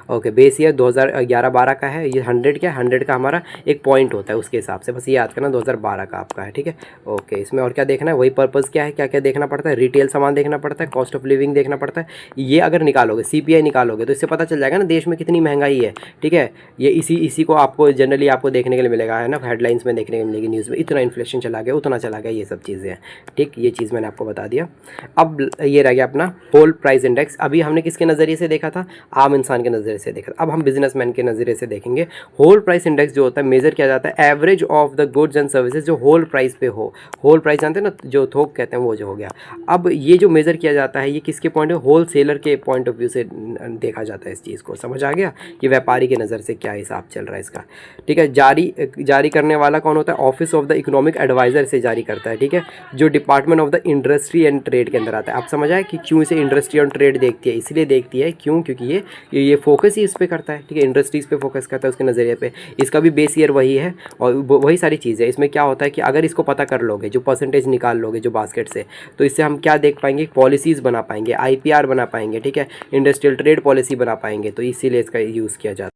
ओके बेस ईयर 2011-12 का है, ये 100 क्या 100 का हमारा एक पॉइंट होता है, उसके हिसाब से बस ये याद करना 2012 का आपका है, ठीक है। ओके, इसमें और क्या देखना है, वही पर्पज़ क्या है, क्या क्या देखना पड़ता है, रिटेल सामान देखना पड़ता है, कॉस्ट ऑफ लिविंग देखना पड़ता है। ये अगर निकालोगे, CPI निकालोगे, तो इससे पता चल जाएगा ना देश में कितनी महंगाई है, ठीक है। ये इसी को आपको जनरली आपको देखने के लिए मिलेगा, है ना, हेडलाइंस में देखने को मिलेगी न्यूज़ में, इतना इन्फ्लेशन चला गया, उतना चला गया, ये सब चीज़ें हैं, ठीक। ये चीज़ मैंने आपको बता दिया। अब ये रह गया अपना होल प्राइस इंडेक्स। अभी हमने किसके नज़रिए से देखा था, आम इंसान के नज़रिए से देखा था, अब हम बिजनेसमैन के नज़रिए से देखेंगे। होल प्राइस इंडेक्स जो होता है, मेजर किया जाता है average of the goods and services, जो होल प्राइस पे हो। होल प्राइस जानते हैं ना, जो थोक कहते हैं, वो जो हो गया। अब ये जो मेज़र किया जाता है, ये किसके पॉइंट है, होल सेलर के पॉइंट ऑफ व्यू से देखा जाता है इस चीज़ को। समझ आ गया कि व्यापारी की नज़र से क्या हिसाब चल रहा है इसका, ठीक है। जारी करने वाला कौन होता है, office of the economic advisor से जारी करता है, ठीक है, जो department of the industry and trade के अंदर आता है। आप समझ आए कि क्यों इसे इंडस्ट्री एंड ट्रेड देखती है, इसलिए देखती है क्यों, क्योंकि ये फोकस ही इस पर करता है, ठीक है, इंडस्ट्रीज़ पे फोकस करता है उसके नज़रिए पे। इसका भी बेस ईयर वही है और वही सारी चीज़ है। इसमें क्या होता है कि अगर इसको पता कर लोगे, जो परसेंटेज निकाल लोगे जो बास्केट से, तो इससे हम क्या देख पाएंगे, पॉलिसीज़ बना पाएंगे, IPR बना पाएंगे, ठीक है, इंडस्ट्रियल ट्रेड पॉलिसी बना पाएंगे। तो इसीलिए इसका यूज़ किया जाता है।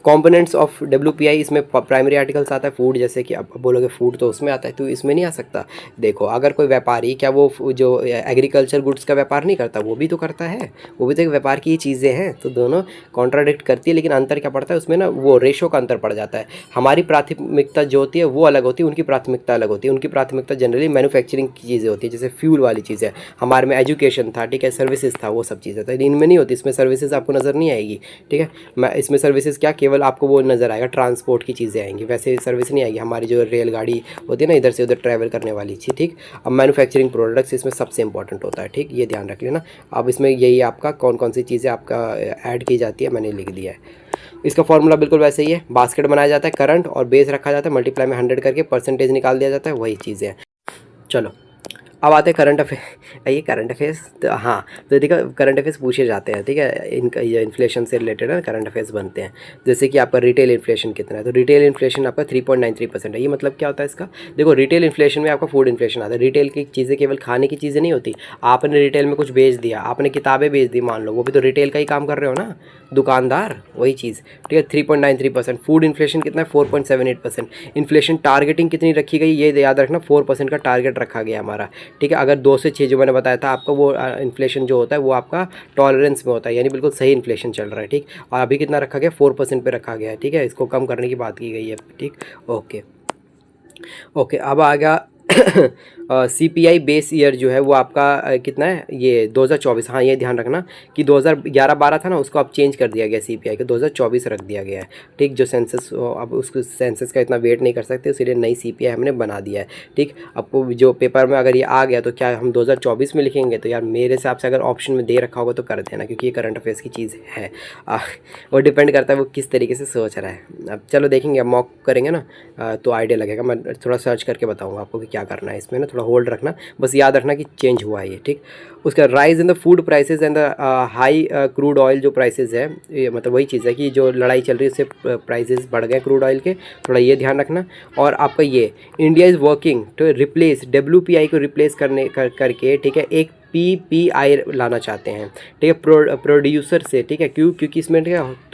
कंपोनेंट्स ऑफ WPI, इसमें प्राइमरी आर्टिकल्स आता है फूड, जैसे कि आप बोलोगे फूड तो उसमें आता है, तो इसमें नहीं आ सकता। देखो, अगर कोई व्यापारी, क्या वो जो एग्रीकल्चर गुड्स का व्यापार नहीं करता, वो भी तो करता है, वो भी तो एक व्यापार की चीज़ें हैं। तो दोनों कॉन्ट्राडिक्ट करती है, लेकिन अंतर क्या पड़ता है उसमें ना, वो रेशो का अंतर पड़ जाता है। हमारी प्राथमिकता जो होती है वो अलग होती है, उनकी प्राथमिकता अलग होती है। उनकी प्राथमिकता जनरली मैन्युफैक्चरिंग की चीज़ें होती है, जैसे फ्यूल वाली चीज़ें, हमारे में एजुकेशन था, ठीक है, सर्विसेज था, वो सब चीज़ें था। इनमें नहीं होती, इसमें सर्विसेज आपको नज़र नहीं आएगी, ठीक है। इसमें सर्विसेज क्या, केवल आपको वो नज़र आएगा, ट्रांसपोर्ट की चीज़ें आएंगी, वैसे सर्विस नहीं आएगी। हमारी जो रेलगाड़ी होती है ना, इधर से उधर ट्रैवल करने वाली चीज़, ठीक। अब मैन्युफैक्चरिंग प्रोडक्ट्स इसमें सबसे इंपॉर्टेंट होता है, ठीक, ये ध्यान रख लेना। अब इसमें यही आपका कौन कौन सी चीज़ें आपका ऐड की जाती है, मैंने लिख दिया है। इसका फॉर्मूला बिल्कुल वैसे ही है, बास्केट बनाया जाता है, करंट और बेस रखा जाता है, मल्टीप्लाई में 100 करके परसेंटेज निकाल दिया जाता है, वही चीज़ें हैं। चलो अब आते हैं करंट अफेयर। ये करंट अफेयर्स तो हाँ, तो देखो करंट अफेयर्स पूछे जाते हैं, ठीक है, इनका ये इन्फ्लेशन से रिलेटेड है, करंट अफेयर्स बनते हैं। जैसे कि आपका रिटेल इन्फ्लेशन कितना है, तो रिटेल इन्फ्लेशन आपका 3.93% है। ये मतलब क्या होता है इसका, देखो रिटेल इन्फ्लेशन में आपका फूड इन्फ्लेशन आता है। रिटेल की चीज़ें केवल खाने की चीज़ें नहीं होती, आपने रिटेल में कुछ बेच दिया, आपने किताबें बेच दी मान लो, वो भी तो रिटेल का ही काम कर रहे हो ना, दुकानदार, वही चीज़, ठीक है। 3.93%। फूड इन्फ्लेशन कितना है, 4.78%। इन्फ्लेशन टारगेटिंग कितनी रखी गई, ये याद रखना, 4% का टारगेट रखा गया हमारा, ठीक है। अगर 2 से 6 जो मैंने बताया था आपको, वो इन्फ्लेशन जो होता है वो आपका टॉलरेंस में होता है, यानी बिल्कुल सही इन्फ्लेशन चल रहा है, ठीक। और अभी कितना रखा गया, 4% पे रखा गया है, ठीक है, इसको कम करने की बात की गई है, ठीक। ओके अब आ गया CPI बेस ईयर जो है वो आपका कितना है, ये 2024। हाँ, ये ध्यान रखना कि 2011-12 था ना, उसको अब चेंज कर दिया गया, CPI को 2024 रख दिया गया है, ठीक। जो सेंसस, अब उसको सेंसस का इतना वेट नहीं कर सकते, इसीलिए नई CPI हमने बना दिया है, ठीक। आपको जो पेपर में अगर ये आ गया तो क्या हम 2024 में लिखेंगे, तो यार मेरे हिसाब से अगर ऑप्शन में दे रखा होगा तो कर देना, क्योंकि ये करंट अफेयर्स की चीज़ है। वो डिपेंड करता है वो किस तरीके से सोच रहा है। अब चलो देखेंगे, अब मॉक करेंगे ना, तो आइडिया लगेगा। मैं थोड़ा सर्च करके बताऊँगा आपको कि क्या करना है इसमें ना, थोड़ा होल्ड रखना, बस याद रखना कि चेंज हुआ है ये, ठीक। उसका rise in the food prices and the high crude oil जो प्राइसेस है, ये मतलब वही चीज़ है कि जो लड़ाई चल रही है उससे प्राइसेस बढ़ गए क्रूड ऑयल के, थोड़ा ये ध्यान रखना। और आपका ये India is working to replace WPI को रिप्लेस करके, ठीक है, एक PPI लाना चाहते हैं, ठीक है, प्रोड्यूसर से, ठीक है। क्योंकि इसमें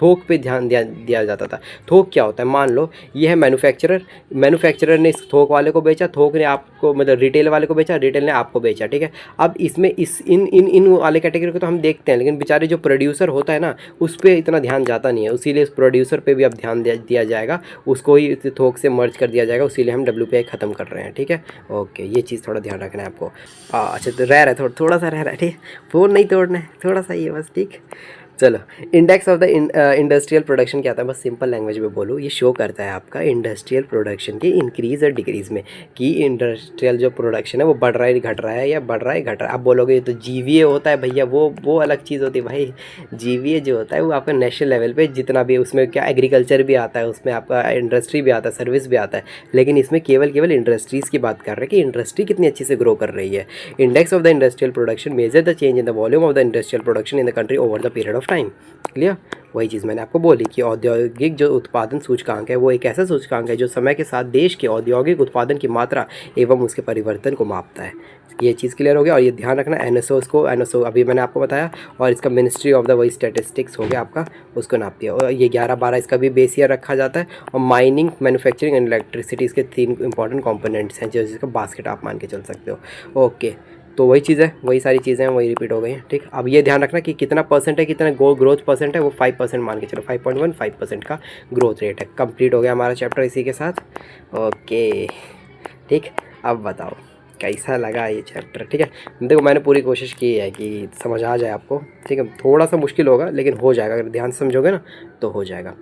थोक पे ध्यान दिया जाता था। थोक क्या होता है, मान लो ये है मैन्युफैक्चरर ने इस थोक वाले को बेचा, थोक ने आपको मतलब रिटेल वाले को बेचा, रिटेल ने आपको बेचा, ठीक है। अब इसमें इन वाले कैटेगरी को तो हम देखते हैं, लेकिन बेचारे जो प्रोड्यूसर होता है ना, उस पर इतना ध्यान जाता नहीं है, इसीलिए इस प्रोड्यूसर पे भी अब ध्यान दिया जाएगा, उसको ही थोक से मर्ज कर दिया जाएगा, इसीलिए हम WPI ख़त्म कर रहे हैं, ठीक है। ओके, ये चीज़ थोड़ा ध्यान रखना है आपको। अच्छा, तो रह रहा है थोड़ा सा रह रहा है, ठीक है, फ़ोन नहीं तोड़ना है, थोड़ा सा ये बस, ठीक। चलो, index of the industrial production क्या होता है, बस सिंपल लैंग्वेज में बोलूँ, ये शो करता है आपका इंडस्ट्रियल प्रोडक्शन की इंक्रीज़ और डिक्रीज़ में, कि इंडस्ट्रियल जो प्रोडक्शन है वो बढ़ रहा है घट रहा है, या बढ़ रहा है घट रहा है। आप बोलोगे ये तो जीवीए होता है भैया, वो अलग चीज़ होती है भाई। जीवीए जो होता है वो आपका नेशनल लेवल पे जितना भी, उसमें क्या एग्रीकल्चर भी आता है, उसमें आपका इंडस्ट्री भी आता है, सर्विस भी आता है, लेकिन इसमें केवल इंडस्ट्रीज़ की बात कर रहे हैं कि इंडस्ट्री कितनी अच्छी से ग्रो कर रही है। Index of the industrial production measure the change in the volume of the industrial production in the country over the period of time. Clear? वही चीज़ मैंने आपको बोली कि औद्योगिक जो उत्पादन सूचकांक है वो एक ऐसा सूचकांक है जो समय के साथ देश के औद्योगिक उत्पादन की मात्रा एवं उसके परिवर्तन को मापता है। ये चीज़ क्लियर हो गया। और ये ध्यान रखना, एनएसओ अभी मैंने आपको बताया, और इसका मिनिस्ट्री ऑफ द वही स्टैटिस्टिक्स हो गया आपका, उसको नापती है। और ये 11-12 इसका भी बेस ईयर रखा जाता है। और माइनिंग, मैन्युफैक्चरिंग एंड इलेक्ट्रिसिटी इसके 3 इंपॉर्टेंट कंपोनेंट्स हैं, जो जिसका बास्केट आप मान के चल सकते हो। ओके, तो वही चीज़ है, वही सारी चीज़ें हैं, वही रिपीट हो गई हैं। ठीक, अब ये ध्यान रखना कि कितना परसेंट है, कितना ग्रोथ परसेंट है, वो 5% मान के चलो, 5.15% का ग्रोथ रेट है। कंप्लीट हो गया हमारा चैप्टर इसी के साथ। ओके ठीक, अब बताओ कैसा लगा ये चैप्टर। ठीक है, देखो मैंने पूरी कोशिश की है कि समझ आ जाए आपको। ठीक है, थोड़ा सा मुश्किल होगा लेकिन हो जाएगा, अगर ध्यान से समझोगे ना तो हो जाएगा।